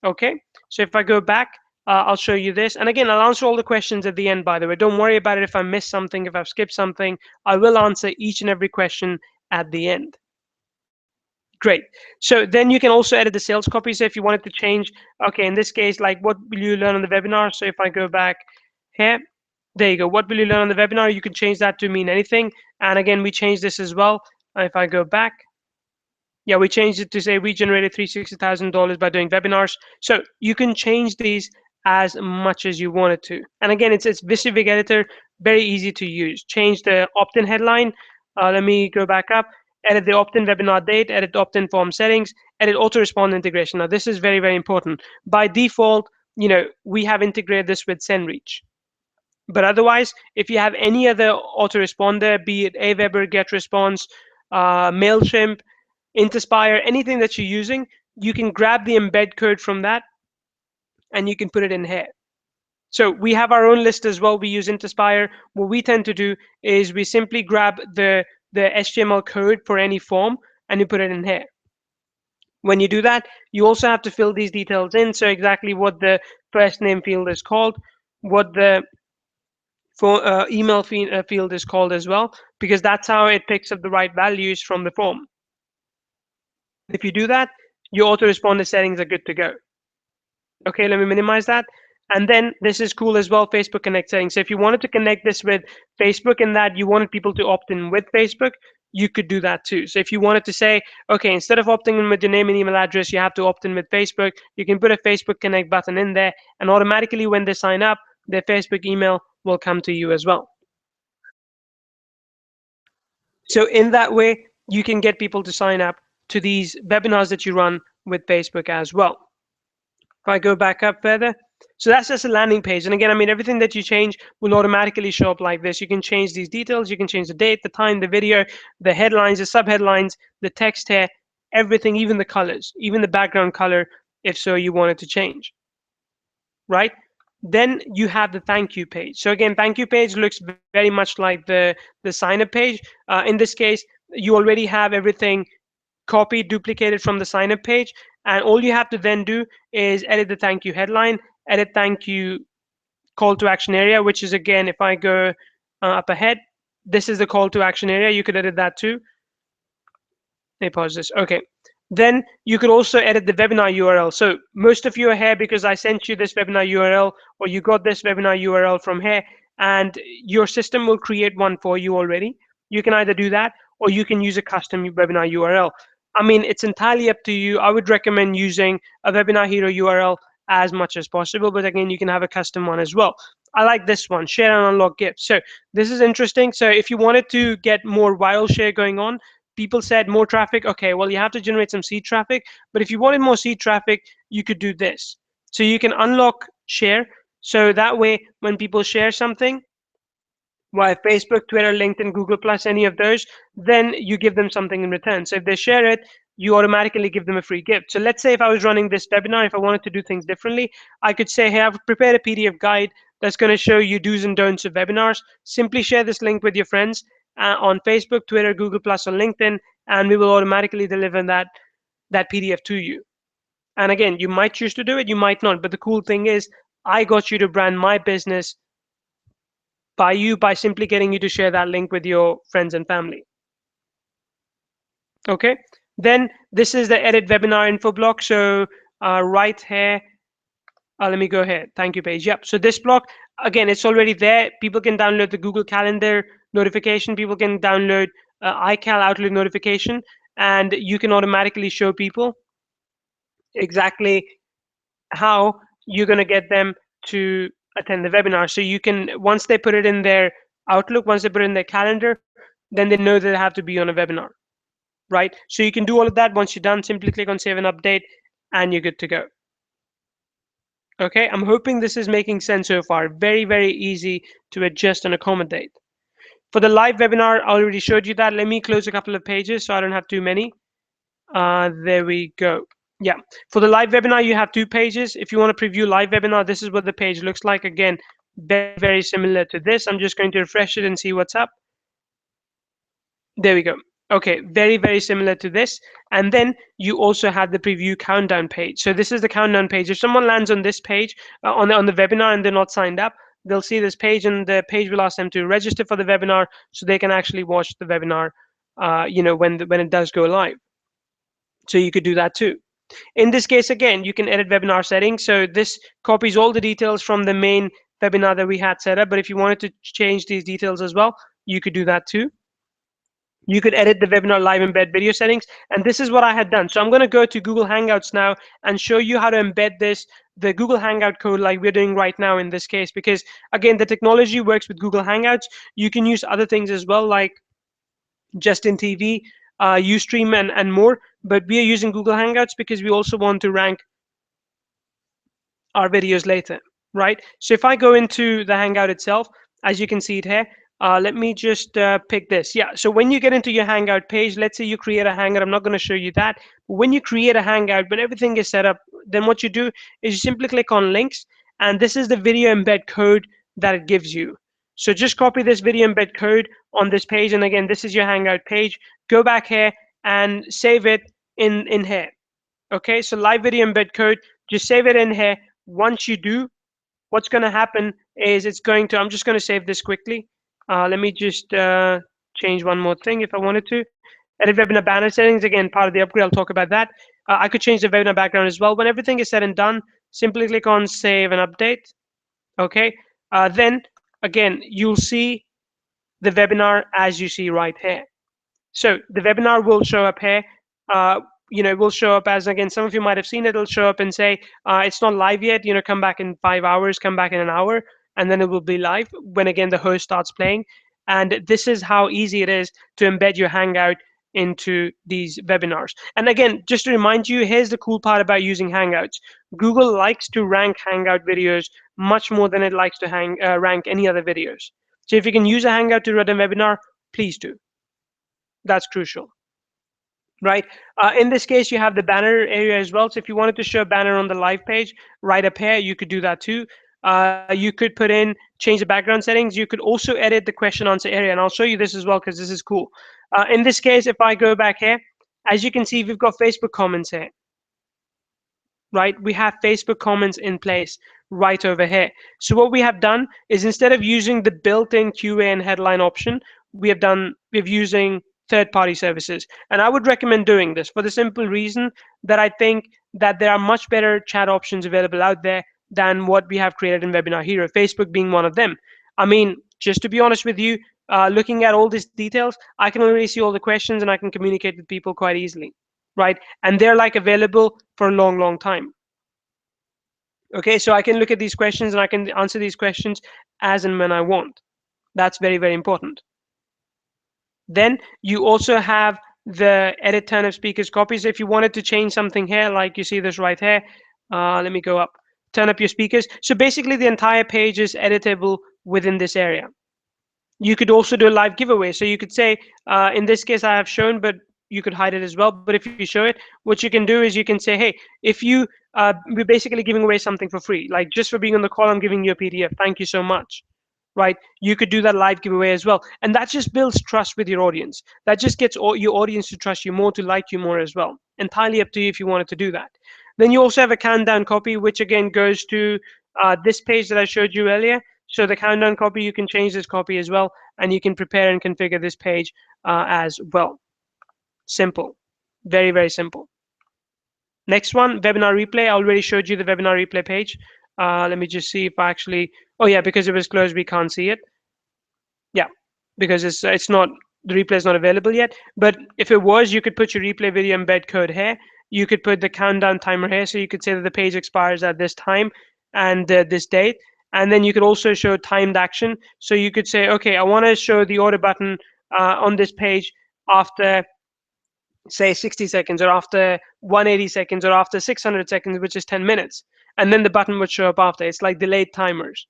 Okay, so if I go back, I'll show you this. And again, I'll answer all the questions at the end, by the way. Don't worry about it if I miss something, if I've skipped something. I will answer each and every question at the end. Great. So then you can also edit the sales copy. So if you wanted to change, okay, in this case, like what will you learn on the webinar? So if I go back here, there you go. What will you learn on the webinar? You can change that to mean anything. And again, we changed this as well. If I go back, yeah, we changed it to say we generated $360,000 by doing webinars. So you can change these as much as you wanted to. And again, it's Visivig editor, very easy to use. Change the opt-in headline. Let me go back up. Edit the opt-in webinar date, edit opt-in form settings, edit auto-respond integration. Now this is very, very important. By default, we have integrated this with SendReach. But otherwise, if you have any other autoresponder, be it Aweber, GetResponse, MailChimp, Interspire, anything that you're using, you can grab the embed code from that and you can put it in here. So we have our own list as well. We use Interspire. What we tend to do is we simply grab the HTML code for any form and you put it in here. When you do that, you also have to fill these details in. So exactly what the first name field is called, what the email field is called as well, because that's how it picks up the right values from the form. If you do that, your autoresponder settings are good to go. Okay, let me minimize that. And then this is cool as well, Facebook Connect settings. So if you wanted to connect this with Facebook and that you wanted people to opt in with Facebook, you could do that too. So if you wanted to say, okay, instead of opting in with your name and email address, you have to opt in with Facebook, you can put a Facebook Connect button in there and automatically when they sign up, their Facebook email will come to you as well. So in that way, you can get people to sign up to these webinars that you run with Facebook as well. If I go back up further, so that's just a landing page. And again, I mean, everything that you change will automatically show up like this. You can change these details. You can change the date, the time, the video, the headlines, the subheadlines, the text here, everything, even the colors, even the background color, if so you wanted to change, right? Then you have the thank you page. So again, thank you page looks very much like the sign up page. In this case, you already have everything copied, duplicated from the sign up page. And all you have to then do is edit the thank you headline, edit thank you call to action area, which is again, if I go up ahead, this is the call to action area. You could edit that too. Let me pause this. Okay. Then you could also edit the webinar URL. So most of you are here because I sent you this webinar URL, or you got this webinar URL from here, and your system will create one for you already. You can either do that, or you can use a custom webinar URL. I mean, it's entirely up to you. I would recommend using a Webinar Hero URL as much as possible, but again, you can have a custom one as well. I like this one, share and unlock gifts. So this is interesting. So if you wanted to get more viral share going on, people said more traffic. Okay, well, you have to generate some seed traffic, but if you wanted more seed traffic, you could do this. So you can unlock share. So that way, when people share something, via Facebook, Twitter, LinkedIn, Google Plus, any of those, then you give them something in return. So if they share it, you automatically give them a free gift. So let's say if I was running this webinar, if I wanted to do things differently, I could say, hey, I've prepared a PDF guide that's going to show you do's and don'ts of webinars. Simply share this link with your friends on Facebook, Twitter, Google Plus, or LinkedIn, and we will automatically deliver that PDF to you. And again, you might choose to do it, you might not. But the cool thing is, I got you to brand my business by simply getting you to share that link with your friends and family. Okay, then this is the edit webinar info block. So right here, let me go ahead. Thank you page. Yep. So this block, again, it's already there. People can download the Google Calendar notification. People can download iCal Outlook notification, and you can automatically show people exactly how you're going to get them to attend the webinar. So you can, once they put it in their Outlook, once they put it in their calendar, then they know that they have to be on a webinar, right? So you can do all of that. Once you're done, simply click on save and update, and you're good to go. Okay, I'm hoping this is making sense so far. Very, very easy to adjust and accommodate. For the live webinar, I already showed you that. Let me close a couple of pages so I don't have too many. There we go. Yeah, for the live webinar, you have two pages. If you want to preview live webinar, this is what the page looks like. Again, very, very similar to this. I'm just going to refresh it and see what's up. There we go. Okay, very, very similar to this. And then you also have the preview countdown page. So this is the countdown page. If someone lands on this page on the webinar and they're not signed up, they'll see this page, and the page will ask them to register for the webinar so they can actually watch the webinar, when it does go live. So you could do that too. In this case, again, you can edit webinar settings. So this copies all the details from the main webinar that we had set up. But if you wanted to change these details as well, you could do that too. You could edit the webinar live embed video settings. And this is what I had done. So I'm going to go to Google Hangouts now and show you how to embed the Google Hangout code like we're doing right now in this case. Because again, the technology works with Google Hangouts. You can use other things as well, like Justin TV, Ustream, and more. But we are using Google Hangouts because we also want to rank our videos later, right? So if I go into the Hangout itself, as you can see it here, let me just pick this. Yeah, so when you get into your Hangout page, let's say you create a Hangout. I'm not going to show you that. But when you create a Hangout, when everything is set up, then what you do is you simply click on links, and this is the video embed code that it gives you. So just copy this video embed code on this page, and again, this is your Hangout page. Go back here and save it in here. Okay, so live video embed code, just save it in here. Once you do, what's going to happen is I'm just going to save this quickly. Let me just change one more thing if I wanted to. Edit webinar banner settings, again, part of the upgrade, I'll talk about that. I could change the webinar background as well. When everything is said and done, simply click on save and update. Okay, then again, you'll see the webinar as you see right here. So the webinar will show up here. It will show up as, again, some of you might have seen it. It'll show up and say, it's not live yet. Come back in 5 hours, come back in an hour, and then it will be live when, again, the host starts playing. And this is how easy it is to embed your Hangout into these webinars. And again, just to remind you, here's the cool part about using Hangouts. Google likes to rank Hangout videos much more than it likes to rank any other videos. So if you can use a Hangout to run a webinar, please do. That's crucial, right? In this case, you have the banner area as well. So if you wanted to show a banner on the live page right up here, you could do that too. You could put in, change the background settings. You could also edit the question answer area. And I'll show you this as well because this is cool. In this case, if I go back here, as you can see, we've got Facebook comments here, right? We have Facebook comments in place right over here. So what we have done is instead of using the built-in QA and headline option, we're using third-party services. And I would recommend doing this for the simple reason that I think that there are much better chat options available out there than what we have created in Webinar Hero, Facebook being one of them. I mean, just to be honest with you, looking at all these details, I can already see all the questions and I can communicate with people quite easily, right? And they're like available for a long, long time. Okay, so I can look at these questions and I can answer these questions as and when I want. That's very, very important. Then you also have the edit turn of speakers copies. If you wanted to change something here, like you see this right here, let me go up, turn up your speakers. So basically the entire page is editable within this area. You could also do a live giveaway. So you could say, in this case, I have shown, but you could hide it as well. But if you show it, what you can do is you can say, hey, if you, we're basically giving away something for free. Like just for being on the call, I'm giving you a PDF. Thank you so much. Right? You could do that live giveaway as well. And that just builds trust with your audience. That just gets your audience to trust you more, to like you more as well. Entirely up to you if you wanted to do that. Then you also have a countdown copy, which again goes to this page that I showed you earlier. So the countdown copy, you can change this copy as well, and you can prepare and configure this page as well. Simple, very, very simple. Next one, webinar replay. I already showed you the webinar replay page. Let me just see if I actually, oh yeah, because it was closed, we can't see it. Yeah, because it's not, the replay is not available yet. But if it was, you could put your replay video embed code here. You could put the countdown timer here. So you could say that the page expires at this time and this date. And then you could also show timed action. So you could say, okay, I want to show the order button on this page after, say, 60 seconds, or after 180 seconds, or after 600 seconds, which is 10 minutes. And then the button would show up after. It's like delayed timers,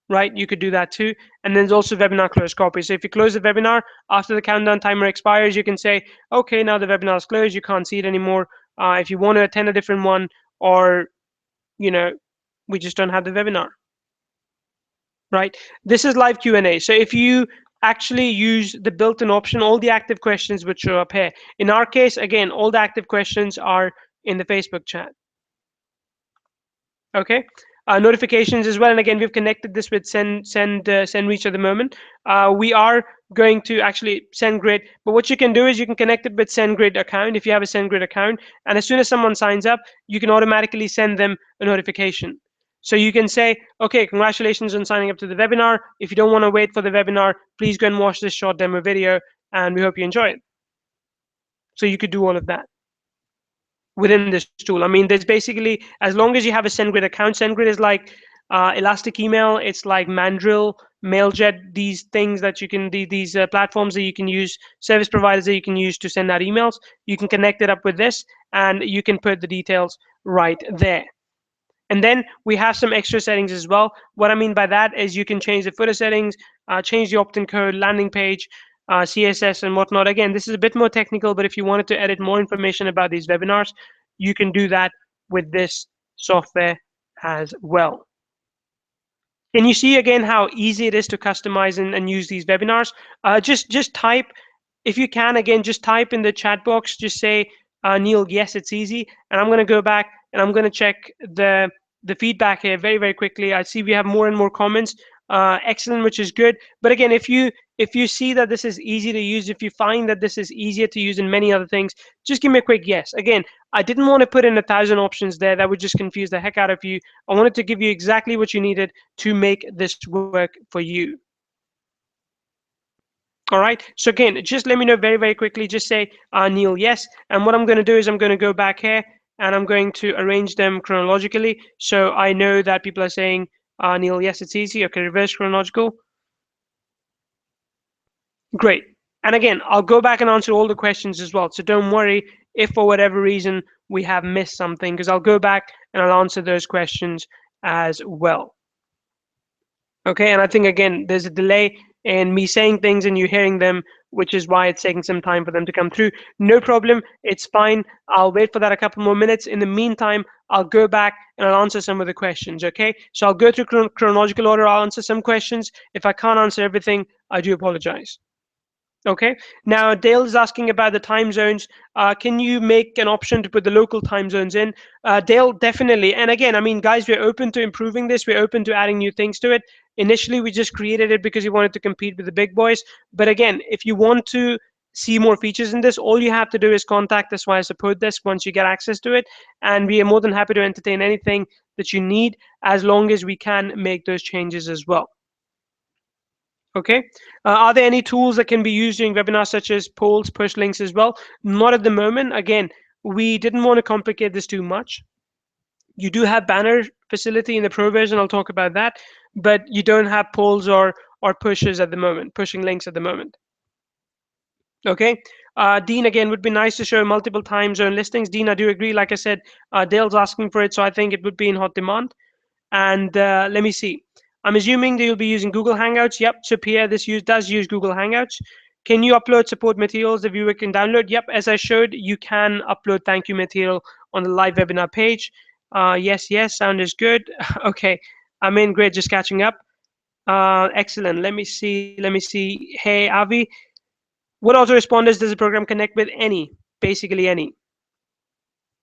right? You could do that too. And then there's also webinar close copy. So if you close the webinar after the countdown timer expires, you can say, okay, now the webinar is closed. You can't see it anymore. If you want to attend a different one, or, you know, we just don't have the webinar. Right? This is live Q&A. So if you actually use the built-in option, all the active questions would show up here. In our case, again, all the active questions are in the Facebook chat. Okay. Notifications as well, and again, we've connected this with SendReach at the moment. We are going to actually SendGrid, but what you can do is you can connect it with SendGrid account if you have a SendGrid account, and as soon as someone signs up, you can automatically send them a notification. So you can say, okay, congratulations on signing up to the webinar. If you don't want to wait for the webinar, please go and watch this short demo video, and we hope you enjoy it. So you could do all of that within this tool. I mean, there's basically, as long as you have a SendGrid account, SendGrid is like Elastic Email, it's like Mandrill, Mailjet, these things that you can, these platforms that you can use, service providers that you can use to send out emails. You can connect it up with this, and you can put the details right there. And then we have some extra settings as well. What I mean by that is you can change the footer settings, change the opt-in code, landing page, CSS and whatnot. Again, this is a bit more technical, but if you wanted to edit more information about these webinars, you can do that with this software as well. Can you see again how easy it is to customize and use these webinars? Just type, if you can, again, just type in the chat box, just say, Neil, yes, it's easy. And I'm going to go back and I'm going to check the feedback here very, very quickly. I see we have more and more comments. Excellent, which is good. But again, if you see that this is easy to use, if you find that this is easier to use than many other things, just give me a quick yes. Again, I didn't want to put in 1,000 options there. That would just confuse the heck out of you. I wanted to give you exactly what you needed to make this work for you. All right, so again, just let me know very, very quickly. Just say, Neil, yes. And what I'm going to do is I'm going to go back here and I'm going to arrange them chronologically. So I know that people are saying, Neil, yes, it's easy. Okay, reverse chronological. Great. And again, I'll go back and answer all the questions as well. So don't worry if for whatever reason we have missed something, because I'll go back and I'll answer those questions as well. Okay, and I think again, there's a delay in me saying things and you hearing them, which is why it's taking some time for them to come through. No problem, it's fine. I'll wait for that a couple more minutes. In the meantime, I'll go back and I'll answer some of the questions, okay? So I'll go through chronological order, I'll answer some questions. If I can't answer everything, I do apologize. Okay. Now Dale is asking about the time zones. Can you make an option to put the local time zones in? Dale, definitely. And again, I mean, guys, we're open to improving this. We're open to adding new things to it. Initially, we just created it because we wanted to compete with the big boys. But again, if you want to see more features in this, all you have to do is contact us via support desk once you get access to it. And we are more than happy to entertain anything that you need as long as we can make those changes as well. Okay. Are there any tools that can be used during webinars such as polls, push links as well? Not at the moment. Again, we didn't want to complicate this too much. You do have banner facility in the pro version. I'll talk about that, but you don't have polls or pushes at the moment, pushing links at the moment. Okay. Dean, again, would be nice to show multiple time zone listings. Dean, I do agree. Like I said, Dale's asking for it, so I think it would be in hot demand. And let me see. I'm assuming that you'll be using Google Hangouts. Yep. So Pierre, this does use Google Hangouts. Can you upload support materials the viewer can download? Yep. As I showed, you can upload thank you material on the live webinar page. Yes, yes. Sound is good. Okay. I'm in. Great. Just catching up. Excellent. Let me see. Let me see. Hey, Avi. What autoresponders does the program connect with? Any. Basically any.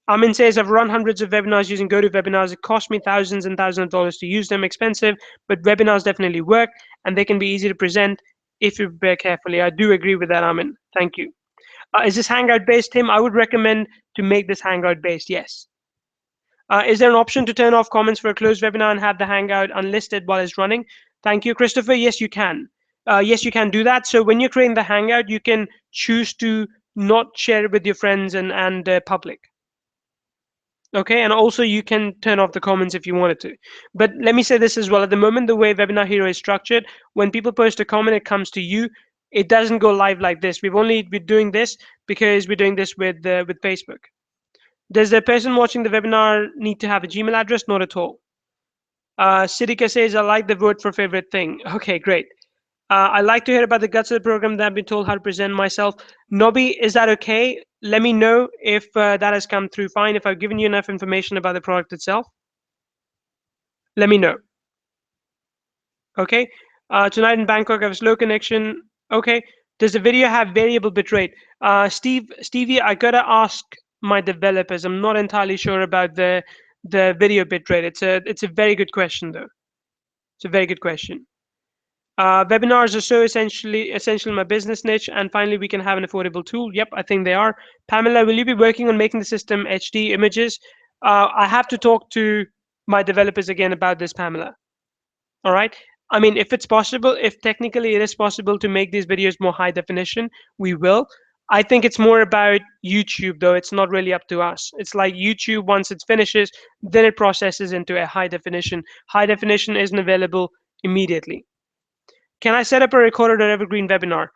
Amin says, I've run hundreds of webinars using GoToWebinars. It cost me thousands and thousands of dollars to use them, expensive, but webinars definitely work and they can be easy to present if you prepare carefully. I do agree with that, Amin. Thank you. Is this Hangout based, Tim? I would recommend to make this Hangout based, yes. Is there an option to turn off comments for a closed webinar and have the Hangout unlisted while it's running? Thank you, Christopher. Yes, you can. Yes, you can do that. So when you're creating the Hangout, you can choose to not share it with your friends and public. Okay, and also you can turn off the comments if you wanted to. But let me say this as well. At the moment, the way Webinar Hero is structured, when people post a comment, it comes to you. It doesn't go live like this. We've only been doing this because we're doing this with Facebook. Does the person watching the webinar need to have a Gmail address? Not at all. Sidika says, I like the word for favorite thing. Okay, great. I like to hear about the guts of the program that I've been told how to present myself. Nobby, is that okay? Let me know if that has come through fine. If I've given you enough information about the product itself, let me know. Okay. Tonight in Bangkok, I have a slow connection. Okay. Does the video have variable bitrate? Stevie, I gotta ask my developers. I'm not entirely sure about the video bitrate. It's a very good question though. It's a very good question. Webinars are so essential in my business niche, and finally we can have an affordable tool. Yep, I think they are. Pamela, will you be working on making the system HD images? I have to talk to my developers again about this, Pamela. All right. I mean, if it's possible, if technically it is possible to make these videos more high definition, we will. I think it's more about YouTube, though. It's not really up to us. It's like YouTube, once it finishes, then it processes into a high definition. High definition isn't available immediately. Can I set up a recorded or evergreen webinar?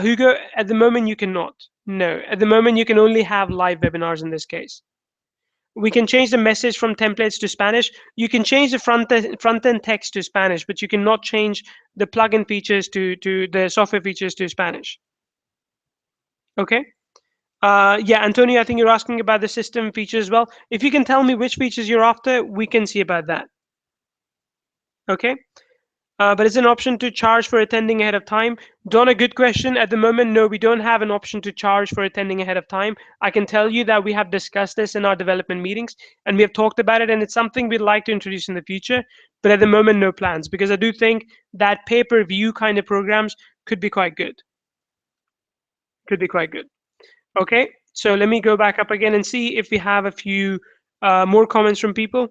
Hugo, at the moment you cannot. No, at the moment you can only have live webinars in this case. We can change the message from templates to Spanish. You can change the front-end text to Spanish, but you cannot change the plugin features to the software features to Spanish. Okay. Yeah, Antonio, I think you're asking about the system features as well. If you can tell me which features you're after, we can see about that. Okay. But it's an option to charge for attending ahead of time. Don, a good question. At the moment, no, we don't have an option to charge for attending ahead of time. I can tell you that we have discussed this in our development meetings and we have talked about it, and it's something we'd like to introduce in the future. But at the moment, no plans, because I do think that pay-per-view kind of programs could be quite good. Could be quite good. Okay, so let me go back up again and see if we have a few more comments from people.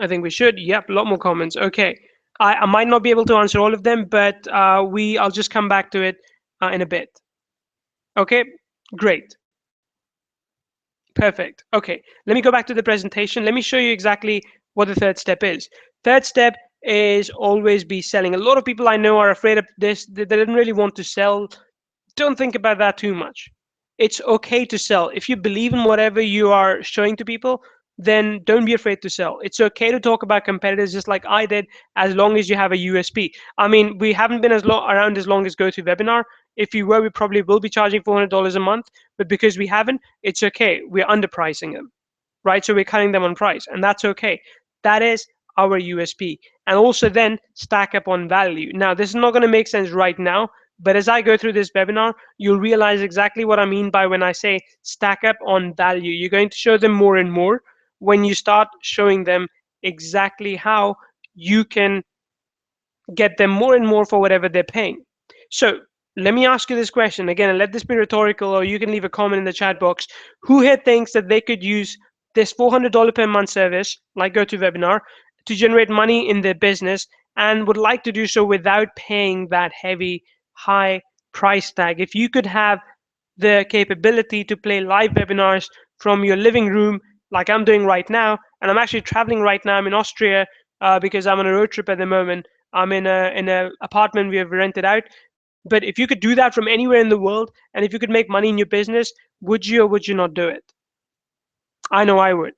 I think we should. Yep, a lot more comments. Okay. I might not be able to answer all of them, but I'll just come back to it in a bit. Okay, great. Perfect. Okay, let me go back to the presentation. Let me show you exactly what the third step is. Third step is always be selling. A lot of people I know are afraid of this. They don't really want to sell. Don't think about that too much. It's okay to sell. If you believe in whatever you are showing to people, then don't be afraid to sell. It's okay to talk about competitors just like I did, as long as you have a USP. I mean, we haven't been around as long as GoToWebinar. If you were, we probably will be charging $400 a month, but because we haven't, it's okay. We're underpricing them, right? So we're cutting them on price, and that's okay. That is our USP. And also then stack up on value. Now, this is not going to make sense right now, but as I go through this webinar, you'll realize exactly what I mean by when I say stack up on value. You're going to show them more and more when you start showing them exactly how you can get them more and more for whatever they're paying. So let me ask you this question again, and let this be rhetorical, or you can leave a comment in the chat box. Who here thinks that they could use this $400 per month service, like GoToWebinar, to generate money in their business and would like to do so without paying that heavy, high price tag? If you could have the capability to play live webinars from your living room, like I'm doing right now, and I'm actually traveling right now. I'm in Austria because I'm on a road trip at the moment. I'm in a apartment we have rented out. But if you could do that from anywhere in the world, and if you could make money in your business, would you or would you not do it? I know I would.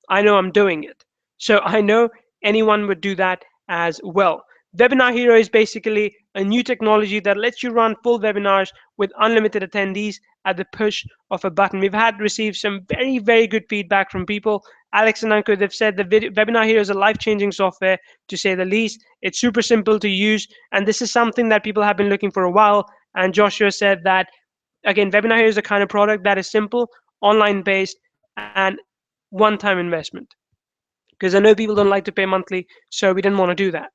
I know I'm doing it. So I know anyone would do that as well. Webinar Hero is basically a new technology that lets you run full webinars with unlimited attendees at the push of a button. We've had received some very, very good feedback from people. Alex and Anko, they've said the Webinar Hero is a life-changing software, to say the least. It's super simple to use, and this is something that people have been looking for a while. And Joshua said that, again, Webinar Hero is a kind of product that is simple, online-based, and one-time investment, because I know people don't like to pay monthly, so we didn't want to do that.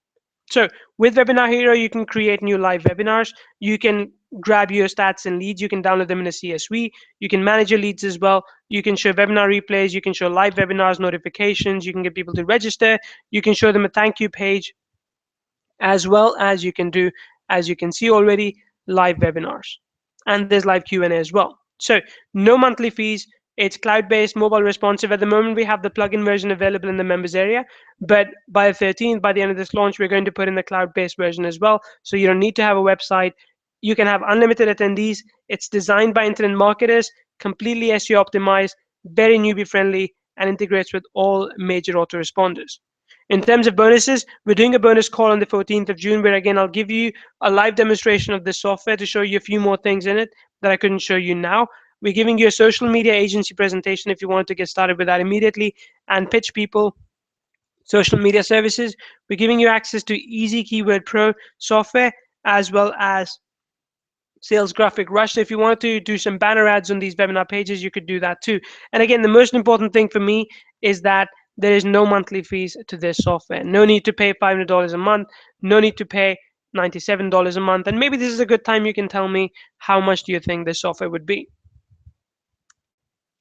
So with Webinar Hero, you can create new live webinars. You can grab your stats and leads. You can download them in a CSV. You can manage your leads as well. You can show webinar replays. You can show live webinars, notifications. You can get people to register. You can show them a thank you page, as well as you can do, as you can see already, live webinars. And there's live Q&A as well. So no monthly fees. It's cloud-based, mobile responsive. At the moment, we have the plugin version available in the members area, but by the 13th, by the end of this launch, we're going to put in the cloud-based version as well. So you don't need to have a website. You can have unlimited attendees. It's designed by internet marketers, completely SEO optimized, very newbie friendly, and integrates with all major autoresponders. In terms of bonuses, we're doing a bonus call on the 14th of June, where again, I'll give you a live demonstration of this software to show you a few more things in it that I couldn't show you now. We're giving you a social media agency presentation if you want to get started with that immediately and pitch people social media services. We're giving you access to Easy Keyword Pro software, as well as Sales Graphic Rush. So if you wanted to do some banner ads on these webinar pages, you could do that too. And again, the most important thing for me is that there is no monthly fees to this software. No need to pay $500 a month. No need to pay $97 a month. And maybe this is a good time you can tell me, how much do you think this software would be?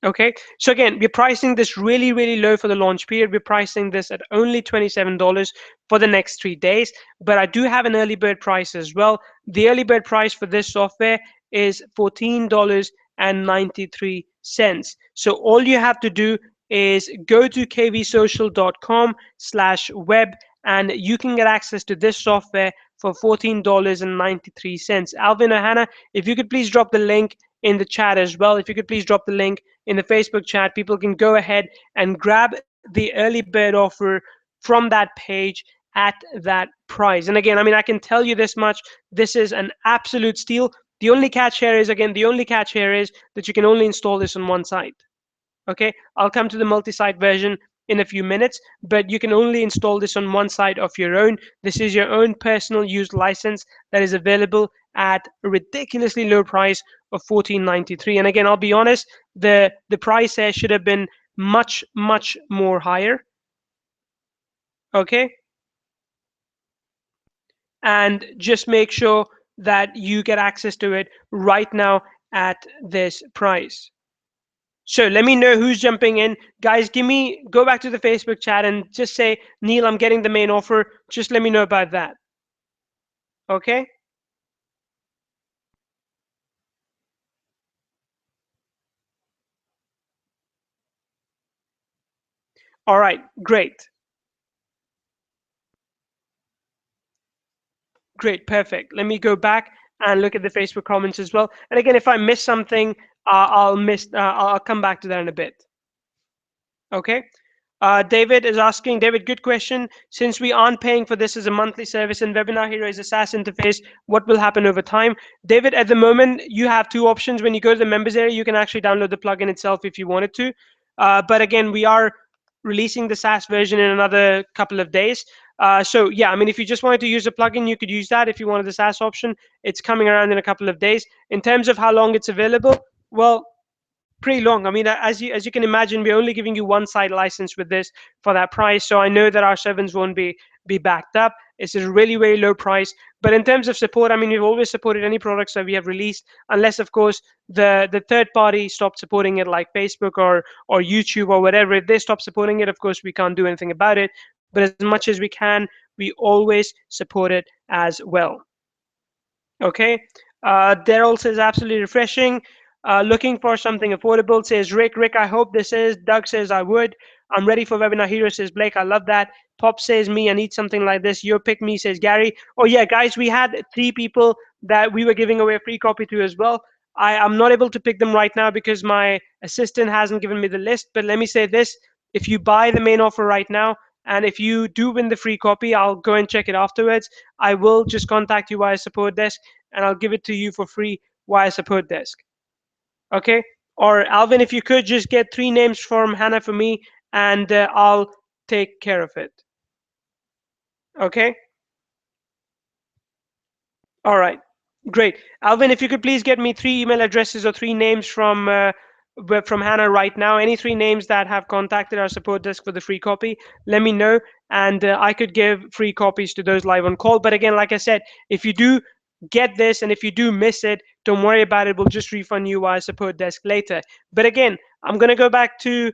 Okay, so again, we're pricing this really, really low for the launch period. We're pricing this at only $27 for the next 3 days, but I do have an early bird price as well. The early bird price for this software is $14.93. So all you have to do is go to kvsocial.com/web, and you can get access to this software for $14.93. Alvin or Hannah, if you could please drop the link in the chat as well. If you could please drop the link in the Facebook chat, people can go ahead and grab the early bird offer from that page at that price. And again, I mean, I can tell you this much, this is an absolute steal. The only catch here is, again, the only catch here is that you can only install this on one site. Okay, I'll come to the multi-site version in a few minutes, but you can only install this on one site of your own. This is your own personal use license that is available at a ridiculously low price of $14.93. And again, I'll be honest, the price here should have been much, much more higher. Okay, and just make sure that you get access to it right now at this price. So let me know who's jumping in. Guys, go back to the Facebook chat and just say, Neil, I'm getting the main offer. Just let me know about that. Okay? All right, great. Great, perfect. Let me go back and look at the Facebook comments as well. And again, if I miss something, I'll come back to that in a bit. Okay. David is asking, David, good question. Since we aren't paying for this as a monthly service and Webinar Hero is a SaaS interface, what will happen over time? David, at the moment, you have two options. When you go to the members area, you can actually download the plugin itself if you wanted to. But again, we are releasing the SaaS version in another couple of days. So yeah, I mean, if you just wanted to use a plugin, you could use that. If you wanted the SaaS option, it's coming around in a couple of days. In terms of how long it's available, well, pretty long. I mean, as you can imagine, we're only giving you one site license with this for that price. So I know that our servers won't be backed up. It's a really very low price. But in terms of support, I mean, we've always supported any products that we have released, unless of course the third party stopped supporting it, like Facebook or YouTube or whatever. If they stop supporting it, of course we can't do anything about it. But as much as we can, we always support it as well. Okay. Daryl says absolutely refreshing. Looking for something affordable, says Rick. Rick, I hope this is. Doug says I would. I'm ready for Webinar Hero, says Blake. I love that. Pop says me, I need something like this. Your pick me, says Gary. Oh yeah, guys, we had 3 people that we were giving away a free copy to as well. I'm not able to pick them right now because my assistant hasn't given me the list. But let me say this: if you buy the main offer right now, and if you do win the free copy, I'll go and check it afterwards. I will just contact you via support desk, and I'll give it to you for free via support desk. Okay. Or Alvin, if you could just get 3 names from Hannah for me, and I'll take care of it. Okay. All right. Great. Alvin, if you could please get me 3 email addresses or 3 names from Hannah right now. Any 3 names that have contacted our support desk for the free copy, let me know, and I could give free copies to those live on call. But again, like I said, if you do get this and if you do miss it, don't worry about it. We'll just refund you via support desk later. But again, I'm going to go back to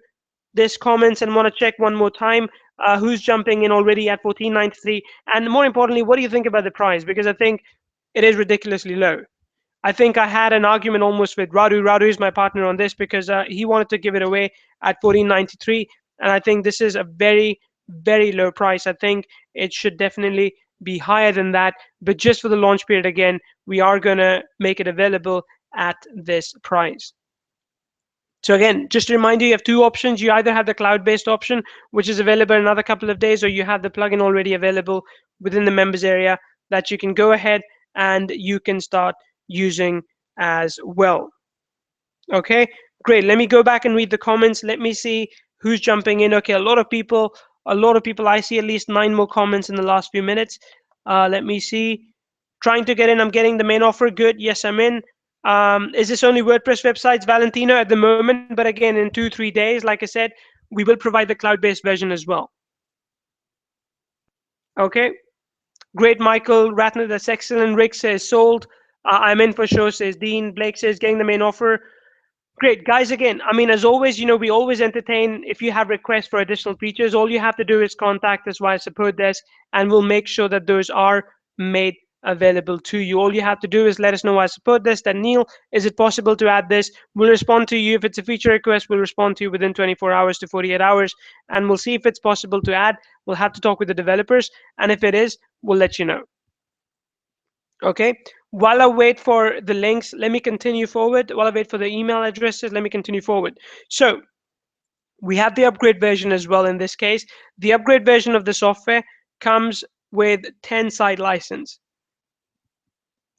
this comments and want to check one more time who's jumping in already at 14.93, and more importantly, what do you think about the price? Because I think it is ridiculously low. I think I had an argument almost with Radu. Radu is my partner on this because he wanted to give it away at 14.93, and I think this is a very, very low price. I think it should definitely be higher than that, but just for the launch period, again, we are going to make it available at this price. So again, just to remind you, you have 2 options. You either have the cloud-based option, which is available in another couple of days, or you have the plugin already available within the members area that you can go ahead and you can start using as well. Okay, great. Let me go back and read the comments. Let me see who's jumping in. Okay, a lot of people. I see at least 9 more comments in the last few minutes. Let me see. Trying to get in. I'm getting the main offer. Good. Yes, I'm in. Is this only WordPress websites, Valentino, at the moment? But again, in 2-3 days, like I said, we will provide the cloud-based version as well. Okay. Great, Michael Ratner. That's excellent. Rick says sold. I'm in for sure, says Dean. Blake says getting the main offer. Great, guys. Again, I mean, as always, we always entertain. If you have requests for additional features, all you have to do is contact us via support desk, and we'll make sure that those are made available to you. All you have to do is let us know via support desk that, Neil, is it possible to add this? We'll respond to you. If it's a feature request, we'll respond to you within 24 hours to 48 hours, and we'll see if it's possible to add. We'll have to talk with the developers, and if it is, we'll let you know. Okay, while I wait for the links, let me continue forward. While I wait for the email addresses, let me continue forward. So we have the upgrade version as well. In this case, the upgrade version of the software comes with 10 site license.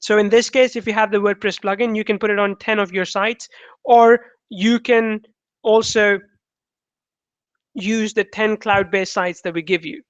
So in this case, if you have the WordPress plugin, you can put it on 10 of your sites, or you can also use the 10 cloud-based sites that we give you.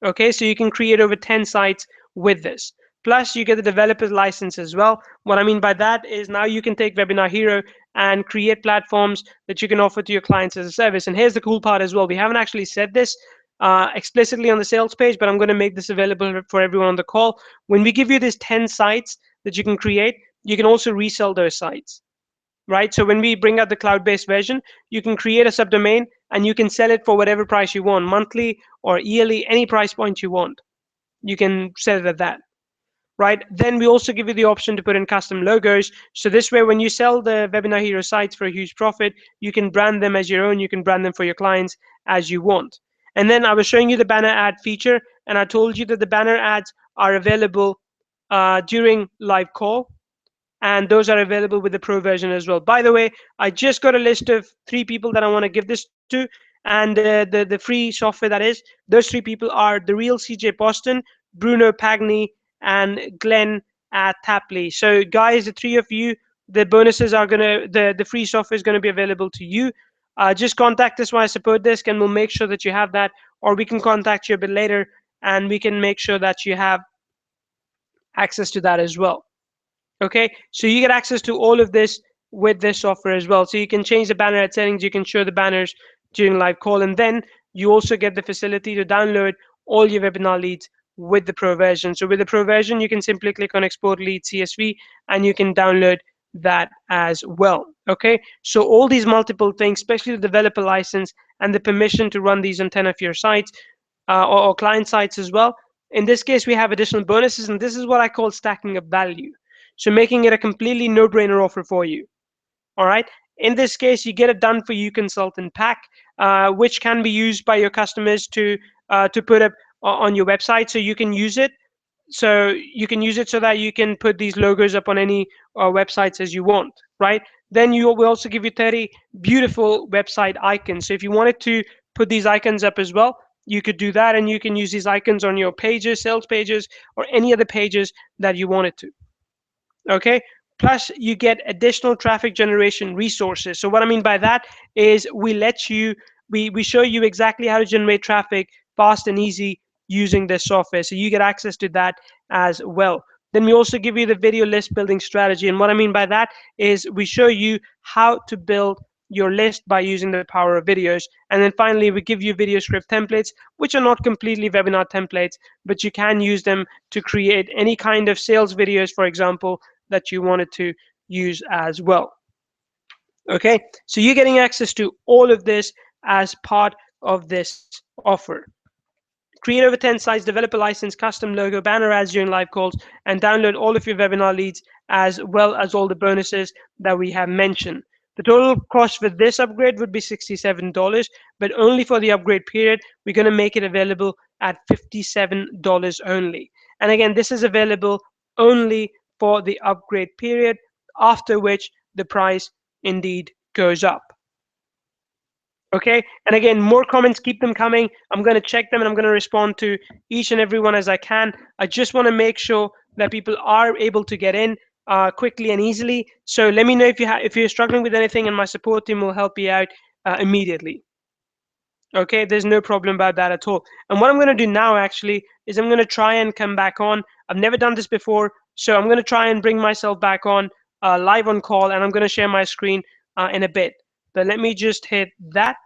Okay, so you can create over 10 sites with this. Plus, you get the developer's license as well. What I mean by that is now you can take Webinar Hero and create platforms that you can offer to your clients as a service. And here's the cool part as well. We haven't actually said this explicitly on the sales page, but I'm going to make this available for everyone on the call. When we give you these 10 sites that you can create, you can also resell those sites. Right? So when we bring out the cloud-based version, you can create a subdomain and you can sell it for whatever price you want, monthly or yearly, any price point you want. You can set it at that. Right? Then we also give you the option to put in custom logos. So this way, when you sell the Webinar Hero sites for a huge profit, you can brand them as your own. You can brand them for your clients as you want. And then I was showing you the banner ad feature, and I told you that the banner ads are available during live call, and those are available with the pro version as well. By the way, I just got a list of 3 people that I want to give this to, and the free software that is, those 3 people are the real CJ Boston, Bruno Pagni, and Glenn at Tapley. So guys, the 3 of you, the bonuses are gonna, the free software is gonna be available to you. Just contact us via support desk, and we'll make sure that you have that, or we can contact you a bit later, and we can make sure that you have access to that as well. Okay, so you get access to all of this with this software as well. So you can change the banner ad settings, you can show the banners during live call, and then you also get the facility to download all your webinar leads with the pro version. So with the pro version, you can simply click on export lead CSV, and you can download that as well. Okay, so all these multiple things, especially the developer license and the permission to run these on 10 of your sites, or client sites as well. In this case, we have additional bonuses, and this is what I call stacking up value. So making it a completely no-brainer offer for you. All right. In this case, you get a done for you consultant pack, which can be used by your customers to put up on your website. So you can use it. So you can use it so that you can put these logos up on any websites as you want, right? Then you will also give you 30 beautiful website icons. So if you wanted to put these icons up as well, you could do that, and you can use these icons on your pages, sales pages, or any other pages that you wanted to. Okay, plus you get additional traffic generation resources. So what I mean by that is we show you exactly how to generate traffic fast and easy using this software, so you get access to that as well. Then we also give you the video list building strategy, and what I mean by that is we show you how to build your list by using the power of videos. And then finally, we give you video script templates, which are not completely webinar templates, but you can use them to create any kind of sales videos, for example, that you wanted to use as well. Okay, so you're getting access to all of this as part of this offer. Create over 10 sites, developer license, custom logo, banner ads during live calls, and download all of your webinar leads, as well as all the bonuses that we have mentioned. The total cost for this upgrade would be $67, but only for the upgrade period. We're going to make it available at $57 only. And again, this is available only for the upgrade period, after which the price indeed goes up. Okay, and again, more comments, keep them coming. I'm going to check them, and I'm going to respond to each and every one as I can. I just want to make sure that people are able to get in quickly and easily. So let me know if you're struggling with anything, and my support team will help you out immediately. Okay, there's no problem about that at all. And what I'm going to do now actually is I'm going to try and come back on. I've never done this before, so I'm going to try and bring myself back on live on call, and I'm going to share my screen in a bit. But let me just hit that.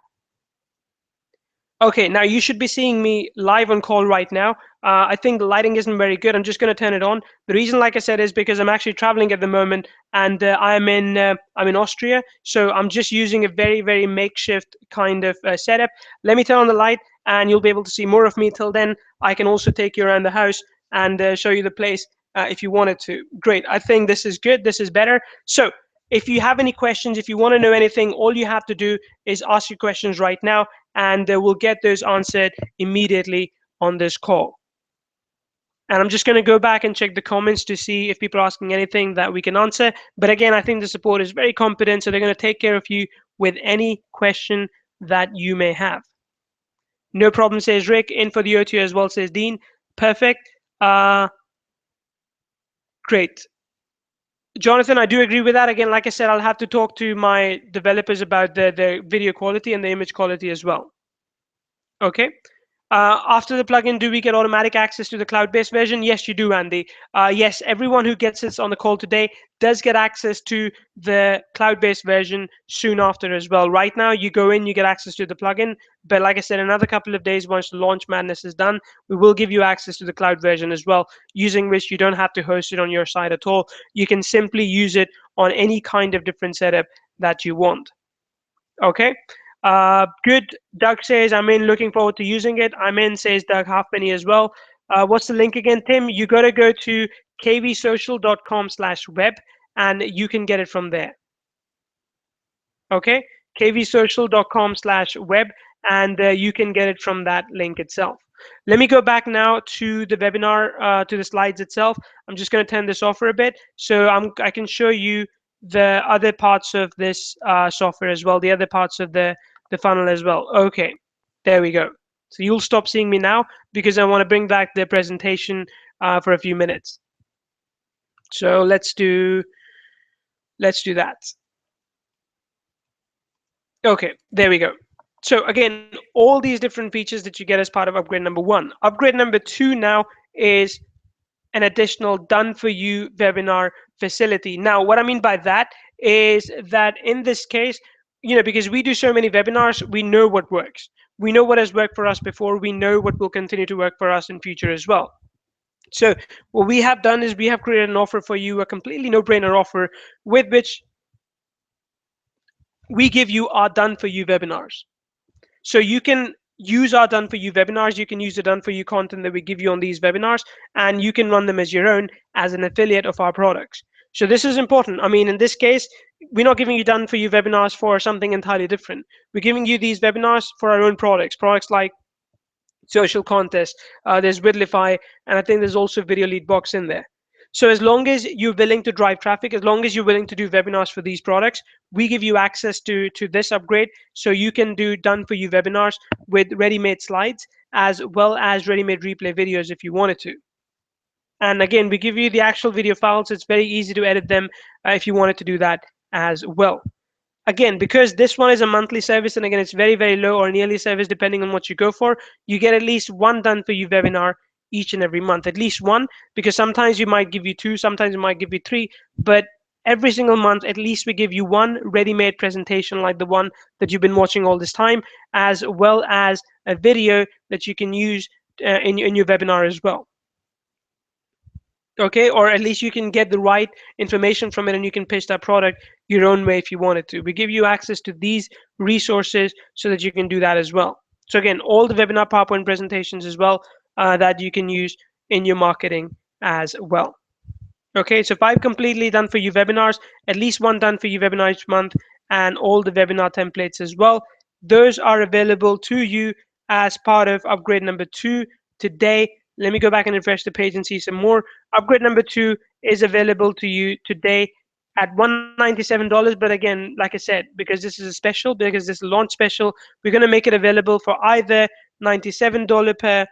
Okay, now you should be seeing me live on call right now. I think the lighting isn't very good. I'm just going to turn it on. The reason, like I said, is because I'm actually traveling at the moment, and I'm in Austria, so I'm just using a very makeshift kind of setup. Let me turn on the light, and you'll be able to see more of me. Till then, I can also take you around the house and show you the place if you wanted to. Great. I think this is good. This is better. So if you have any questions, if you want to know anything, all you have to do is ask your questions right now, and we'll get those answered immediately on this call. And I'm just going to go back and check the comments to see if people are asking anything that we can answer. But again, I think the support is very competent, so they're going to take care of you with any question that you may have. No problem, says Rick. In for the O2 as well, says Dean. Perfect. Great. Jonathan, I do agree with that. Again, like I said, I'll have to talk to my developers about the video quality and the image quality as well. Okay. After the plugin, do we get automatic access to the cloud-based version? Yes, you do, Andy. Yes, everyone who gets this on the call today does get access to the cloud-based version soon after as well. Right now, you go in, you get access to the plugin. But like I said, another couple of days, once the launch madness is done, we will give you access to the cloud version as well, using which you don't have to host it on your site at all. You can simply use it on any kind of different setup that you want. Okay. Good. Doug says, I'm in, looking forward to using it. I'm in, says Doug Halfpenny as well. What's the link again, Tim? You got to go to kvsocial.com/web, and you can get it from there. Okay, kvsocial.com/web, and you can get it from that link itself. Let me go back now to the webinar, to the slides itself. I'm just going to turn this off for a bit, so I can show you the other parts of this software as well, the other parts of the funnel as well. Okay, there we go. So you'll stop seeing me now because I want to bring back the presentation for a few minutes. So let's do that. Okay, there we go. So again, all these different features that you get as part of upgrade number one. Upgrade number two now is an additional done for you webinar facility. Now, what I mean by that is that in this case, because we do so many webinars, we know what works. We know what has worked for us before. We know what will continue to work for us in future as well. So what we have done is we have created an offer for you, a completely no-brainer offer with which we give you our done for you webinars. So you can use our done for you webinars, you can use the done for you content that we give you on these webinars, and you can run them as your own as an affiliate of our products. So this is important. I mean, in this case, we're not giving you done for you webinars for something entirely different. We're giving you these webinars for our own products like social contest, there's Widlify, and I think there's also Video Lead Box in there. So as long as you're willing to drive traffic, as long as you're willing to do webinars for these products, we give you access to this upgrade, so you can do done for you webinars with ready-made slides as well as ready-made replay videos if you wanted to. And again, we give you the actual video files. It's very easy to edit them if you wanted to do that as well. Again, because this one is a monthly service, and again, it's very, very low or nearly service depending on what you go for, you get at least one done for you webinar each and every month, at least one, because sometimes you might give you two, sometimes you might give you three, but every single month, at least we give you one ready-made presentation like the one that you've been watching all this time, as well as a video that you can use in your webinar as well. Okay, or at least you can get the right information from it and you can pitch that product your own way if you wanted to. We give you access to these resources so that you can do that as well. So again, all the webinar PowerPoint presentations as well that you can use in your marketing as well. Okay, so 5 completely done for you webinars, at least one done for you webinar each month, and all the webinar templates as well. Those are available to you as part of upgrade number 2 today. Let me go back and refresh the page and see some more. Upgrade number 2 is available to you today at $197. But again, like I said, because this is a special, because this is a launch special, we're going to make it available for either $97 per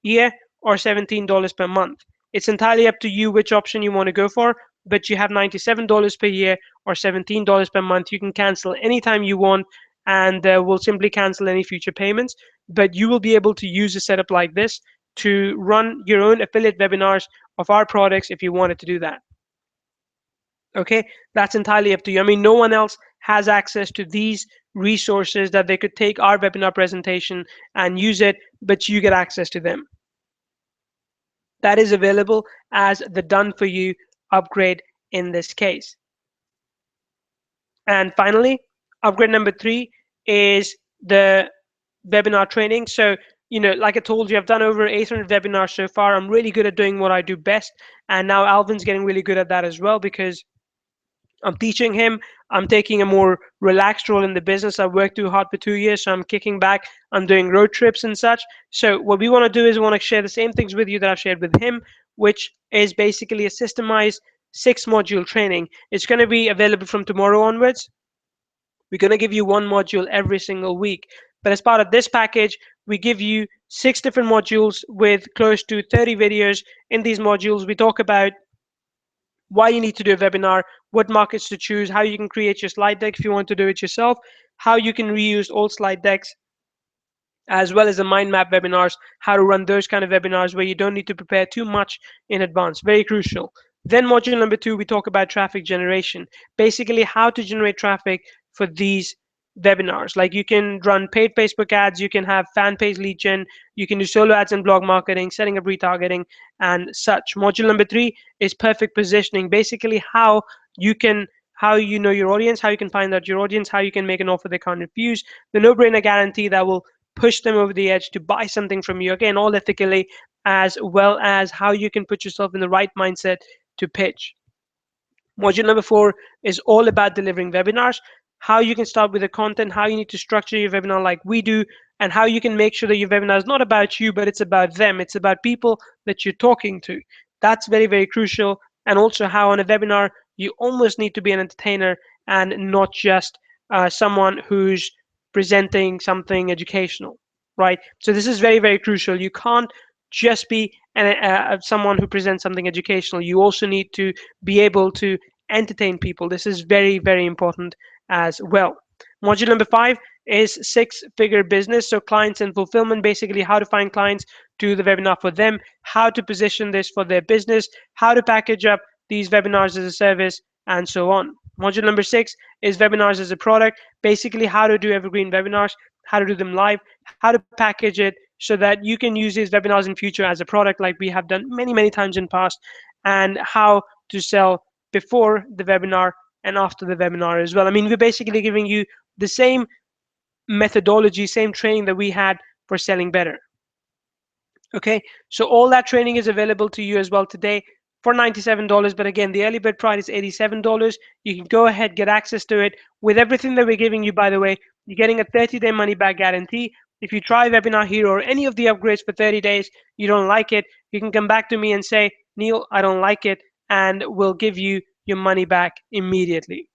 year or $17 per month. It's entirely up to you which option you want to go for, but you have $97 per year or $17 per month. You can cancel anytime you want, and we'll simply cancel any future payments. But you will be able to use a setup like this to run your own affiliate webinars of our products if you wanted to do that. Okay, that's entirely up to you. I mean, no one else has access to these resources that they could take our webinar presentation and use it, but you get access to them. That is available as the done for you upgrade in this case. And finally, upgrade number 3 is the webinar training. So, like I told you, I've done over 800 webinars so far. I'm really good at doing what I do best. And now Alvin's getting really good at that as well, because I'm teaching him. I'm taking a more relaxed role in the business. I worked too hard for 2 years, so I'm kicking back. I'm doing road trips and such. So what we want to do is we want to share the same things with you that I've shared with him, which is basically a systemized 6-module training. It's going to be available from tomorrow onwards. We're going to give you 1 module every single week. But as part of this package, we give you 6 different modules with close to 30 videos. In these modules, we talk about why you need to do a webinar, what markets to choose, how you can create your slide deck if you want to do it yourself, how you can reuse old slide decks, as well as the mind map webinars, how to run those kind of webinars where you don't need to prepare too much in advance. Very crucial. Then module number 2, we talk about traffic generation, basically how to generate traffic for these webinars. Like, you can run paid Facebook ads, you can have fan page lead gen, you can do solo ads and blog marketing, setting up retargeting and such. Module number 3 is perfect positioning, basically how you know your audience, how you can find out your audience, how you can make an offer they can't refuse, the no-brainer guarantee that will push them over the edge to buy something from you, again, all ethically, as well as how you can put yourself in the right mindset to pitch. Module number 4 is all about delivering webinars. how you can start with the content, how you need to structure your webinar like we do, and how you can make sure that your webinar is not about you, but it's about them. It's about people that you're talking to. That's very, very crucial. And also how on a webinar, you almost need to be an entertainer and not just someone who's presenting something educational, right? So this is very, very crucial. You can't just be someone who presents something educational. You also need to be able to entertain people. This is very, very important as well. Module number 5 is six-figure business. So clients and fulfillment, basically how to find clients, do the webinar for them, how to position this for their business, how to package up these webinars as a service, and so on. Module number 6 is webinars as a product, basically how to do evergreen webinars, how to do them live, how to package it so that you can use these webinars in future as a product like we have done many, many times in past, and how to sell before the webinar and after the webinar as well. I mean, we're basically giving you the same methodology, same training that we had for selling better. Okay, so all that training is available to you as well today for $97. But again, the early bird price is $87. You can go ahead, get access to it with everything that we're giving you. By the way, you're getting a 30-day money back guarantee. If you try Webinar Hero or any of the upgrades for 30 days, you don't like it, you can come back to me and say, Neil, I don't like it, and we'll give you your money back immediately.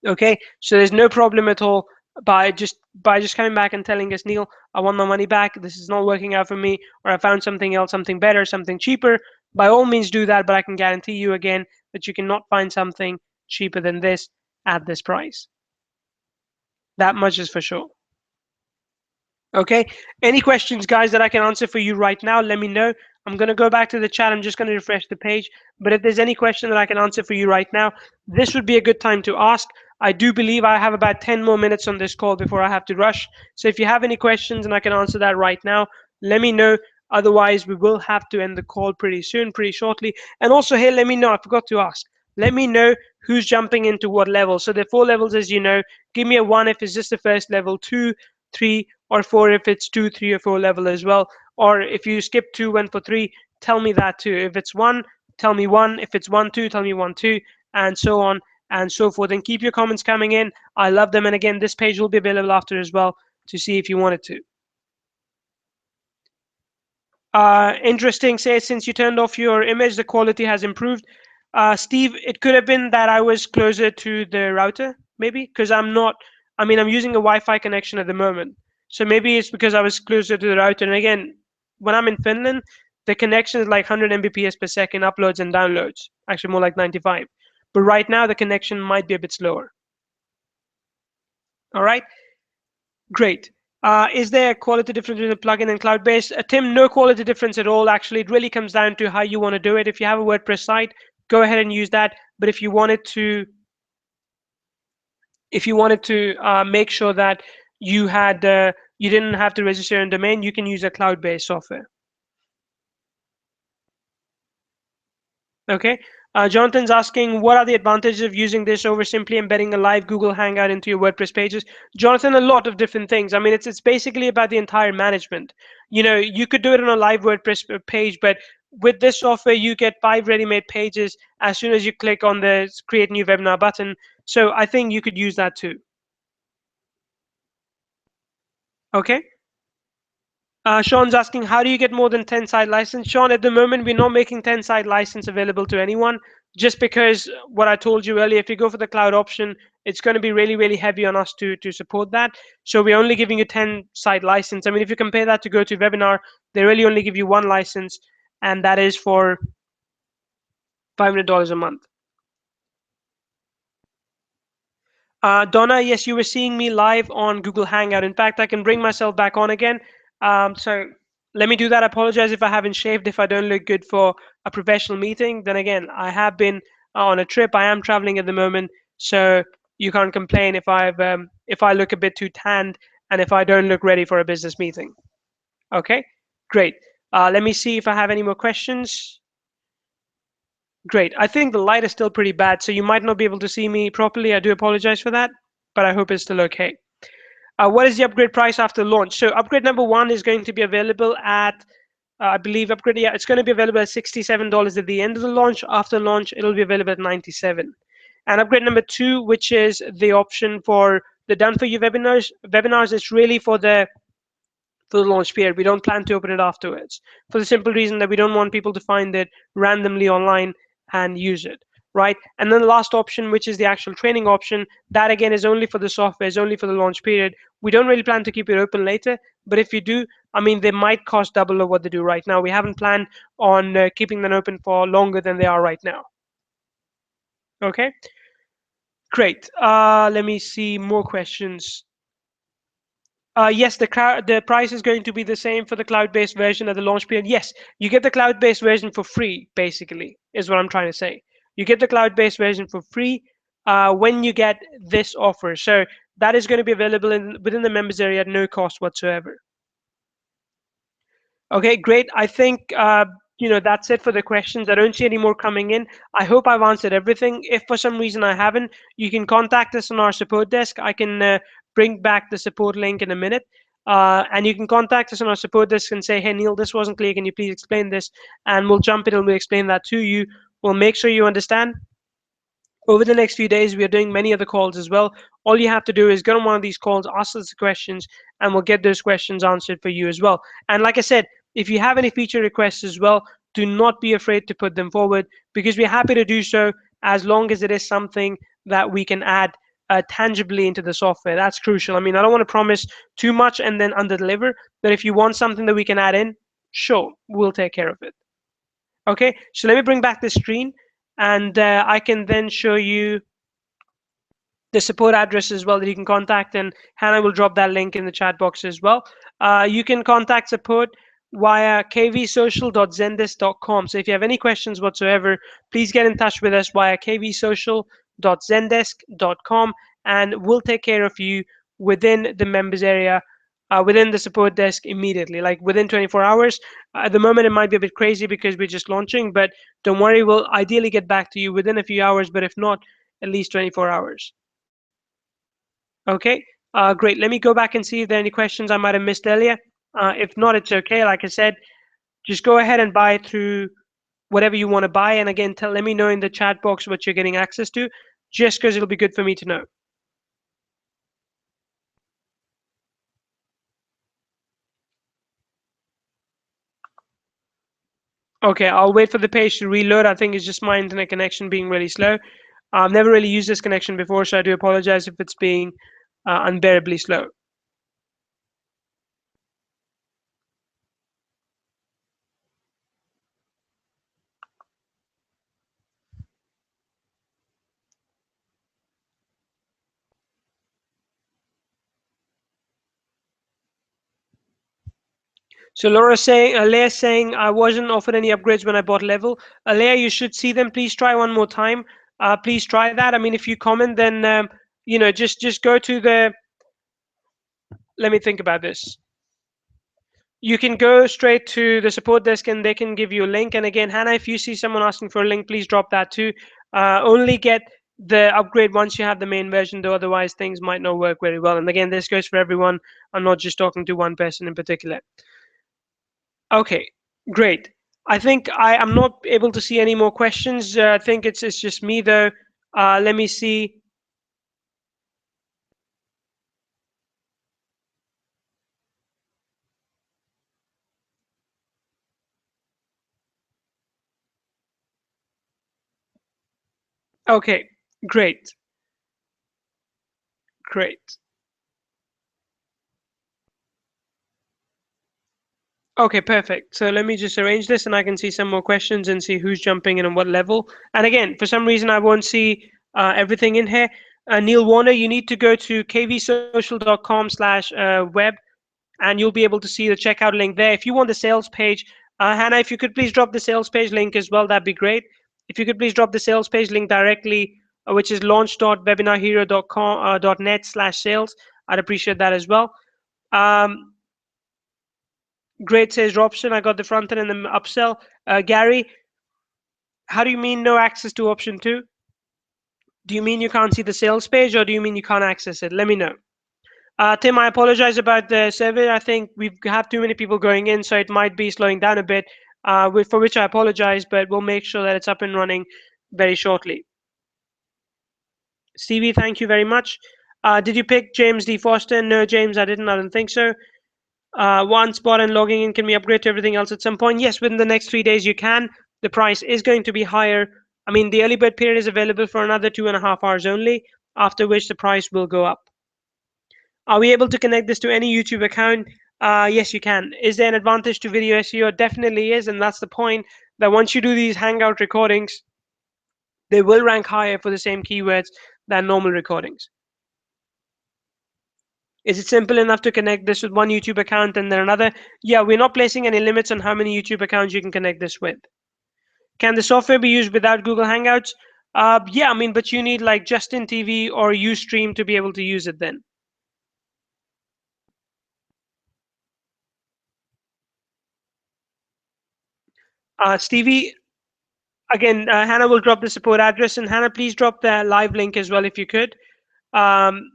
Okay, so there's no problem at all by just coming back and telling us, Neil, I want my money back, this is not working out for me, or I found something else, something better, something cheaper. By all means do that, but I can guarantee you again that you cannot find something cheaper than this at this price. That much is for sure. Okay, any questions, guys, that I can answer for you right now, let me know. I'm going to go back to the chat. I'm just going to refresh the page. But if there's any question that I can answer for you right now, this would be a good time to ask. I do believe I have about 10 more minutes on this call before I have to rush. So if you have any questions and I can answer that right now, let me know. Otherwise, we will have to end the call pretty soon, pretty shortly. And also, hey, let me know. I forgot to ask. Let me know who's jumping into what level. So there are 4 levels, as you know. Give me a 1 if it's just the first level, 2, 3, or 4 if it's 2, 3, or 4 level as well. Or if you skip 2, went for 3, tell me that too. If it's 1, tell me 1. If it's 1, 2, tell me 1, 2, and so on and so forth. And keep your comments coming in. I love them. And again, this page will be available after as well to see if you wanted to. Interesting. Say since you turned off your image, the quality has improved. Steve, it could have been that I was closer to the router, maybe, because I'm not. I mean, I'm using a Wi-Fi connection at the moment, so maybe it's because I was closer to the router. And again, when I'm in Finland, the connection is like 100 Mbps per second uploads and downloads. Actually, more like 95. But right now, the connection might be a bit slower. All right. Great. Is there a quality difference between the plugin and cloud-based? Tim, no quality difference at all. Actually, it really comes down to how you want to do it. If you have a WordPress site, go ahead and use that. But if you wanted to, make sure that you didn't have to register a domain, you can use a cloud-based software. Okay. Jonathan's asking, what are the advantages of using this over simply embedding a live Google Hangout into your WordPress pages? Jonathan, a lot of different things. I mean, it's basically about the entire management. You know, you could do it on a live WordPress page, but with this software, you get 5 ready-made pages as soon as you click on the Create New Webinar button. So I think you could use that too. Okay. Sean's asking, how do you get more than 10 site license? Sean, at the moment, we're not making 10 site license available to anyone, just because what I told you earlier, if you go for the cloud option, it's going to be really, really heavy on us to support that. So we're only giving you 10 site license. I mean, if you compare that to GoToWebinar, they really only give you 1 license, and that is for $500 a month. Donna, yes, you were seeing me live on Google Hangout. In fact, I can bring myself back on again. So let me do that. I apologize if I haven't shaved, if I don't look good for a professional meeting. Then again, I have been on a trip. I am traveling at the moment, so you can't complain if I look a bit too tanned and if I don't look ready for a business meeting. Okay, great. Let me see if I have any more questions. Great. I think the light is still pretty bad, so you might not be able to see me properly. I do apologize for that, but I hope it's still okay. What is the upgrade price after launch? So upgrade number 1 is going to be available at, I believe upgrade, yeah, it's going to be available at $67 at the end of the launch. After launch, it'll be available at $97. And upgrade number two, which is the option for the done for you webinars. Webinars is really for the launch period. We don't plan to open it afterwards for the simple reason that we don't want people to find it randomly online and use it, right? And then the last option, which is the actual training option, that again is only for the software, is only for the launch period. We don't really plan to keep it open later, but if you do, I mean, they might cost double of what they do right now. We haven't planned on keeping them open for longer than they are right now. Okay, great. Let me see more questions. Yes, the price is going to be the same for the cloud-based version at the launch period. Yes, you get the cloud-based version for free, basically, is what I'm trying to say. You get the cloud-based version for free when you get this offer. So that is going to be available within the members area at no cost whatsoever. Okay, great. I think that's it for the questions. I don't see any more coming in. I hope I've answered everything. If for some reason I haven't, you can contact us on our support desk. I can bring back the support link in a minute. And you can contact us on our support desk and say, hey, Neil, this wasn't clear. Can you please explain this? And we'll jump in and we'll explain that to you. We'll make sure you understand. Over the next few days, we are doing many other calls as well. All you have to do is get on one of these calls, ask us the questions, and we'll get those questions answered for you as well. And like I said, if you have any feature requests as well, do not be afraid to put them forward because we're happy to do so as long as it is something that we can add tangibly into the software. That's crucial. I mean, I don't want to promise too much and then under-deliver, but if you want something that we can add in, sure, we'll take care of it. Okay, so let me bring back the screen and I can then show you the support address as well that you can contact, and Hannah will drop that link in the chat box as well. You can contact support via kvsocial.zendesk.com. So if you have any questions whatsoever, please get in touch with us via kvsocial.zendesk.com and we'll take care of you within the members area, within the support desk immediately, like within 24 hours. At the moment, it might be a bit crazy because we're just launching, but don't worry, we'll ideally get back to you within a few hours, but if not, at least 24 hours. Okay, great. Let me go back and see if there are any questions I might have missed earlier. If not, it's okay. Like I said, just go ahead and buy through whatever you want to buy. And again, let me know in the chat box what you're getting access to, just because it'll be good for me to know. Okay, I'll wait for the page to reload. I think it's just my internet connection being really slow. I've never really used this connection before, so I do apologize if it's being unbearably slow. So Leah's saying I wasn't offered any upgrades when I bought level. Leah, you should see them. Please try one more time. Please try that. I mean, if you comment, then just go to the. Let me think about this. You can go straight to the support desk and they can give you a link. And again, Hannah, if you see someone asking for a link, please drop that too. Only get the upgrade once you have the main version, though otherwise things might not work very well. And again, this goes for everyone. I'm not just talking to one person in particular. Okay, great. I think I am not able to see any more questions. I think it's just me though. Let me see. Okay, great. Great. Okay, perfect. So let me just arrange this and I can see some more questions and see who's jumping in and what level. And again, for some reason, I won't see everything in here. Neil Warner, you need to go to kvsocial.com/web and you'll be able to see the checkout link there. If you want the sales page, Hannah, if you could please drop the sales page link as well, that'd be great. If you could please drop the sales page link directly, which is launch.webinarhero.net/sales, I'd appreciate that as well. Great, says Robson. I got the front end and the upsell. Gary, how do you mean no access to option 2? Do you mean you can't see the sales page or do you mean you can't access it? Let me know. Tim, I apologize about the server. I think we've had too many people going in, so it might be slowing down a bit, for which I apologize, but we'll make sure that it's up and running very shortly. Stevie, thank you very much. Did you pick James D. Foster? No, James, I didn't. I don't think so. One spot and logging in, can we upgrade to everything else at some point? Yes, within the next 3 days you can. The price is going to be higher. I mean, the early bird period is available for another 2.5 hours only, after which the price will go up. Are we able to connect this to any YouTube account? Yes, you can. Is there an advantage to video SEO? Definitely is, and that's the point, that once you do these Hangout recordings, they will rank higher for the same keywords than normal recordings. Is it simple enough to connect this with one YouTube account and then another? Yeah, we're not placing any limits on how many YouTube accounts you can connect this with. Can the software be used without Google Hangouts? Yeah, I mean, but you need like Justin TV or Ustream to be able to use it then. Stevie, again, Hannah will drop the support address, and Hannah, please drop the live link as well if you could. Um,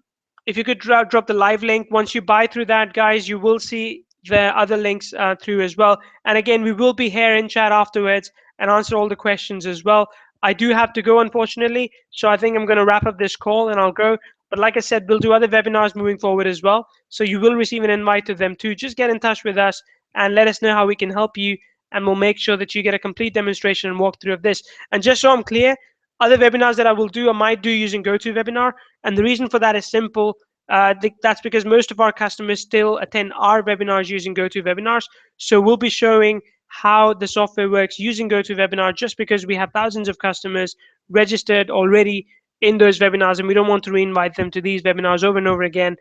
if you could drop the live link, once you buy through that, guys, you will see the other links through as well. And again, we will be here in chat afterwards and answer all the questions as well. I do have to go, unfortunately, so I think I'm going to wrap up this call and I'll go. But like I said, we'll do other webinars moving forward as well. So you will receive an invite to them too. Just get in touch with us and let us know how we can help you. And we'll make sure that you get a complete demonstration and walkthrough of this. And just so I'm clear, other webinars that I will do, I might do using GoToWebinar. And the reason for that is simple. That's because most of our customers still attend our webinars using GoToWebinars. So we'll be showing how the software works using GoToWebinar, just because we have thousands of customers registered already in those webinars, and we don't want to re-invite them to these webinars over and over again.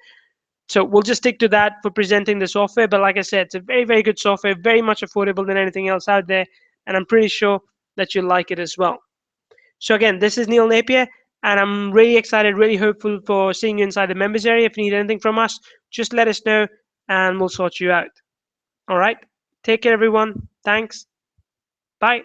So we'll just stick to that for presenting the software. But like I said, it's a very, very good software, very much affordable than anything else out there. And I'm pretty sure that you'll like it as well. So again, this is Neil Napier, and I'm really excited, really hopeful for seeing you inside the members area. If you need anything from us, just let us know and we'll sort you out. All right. Take care, everyone. Thanks. Bye.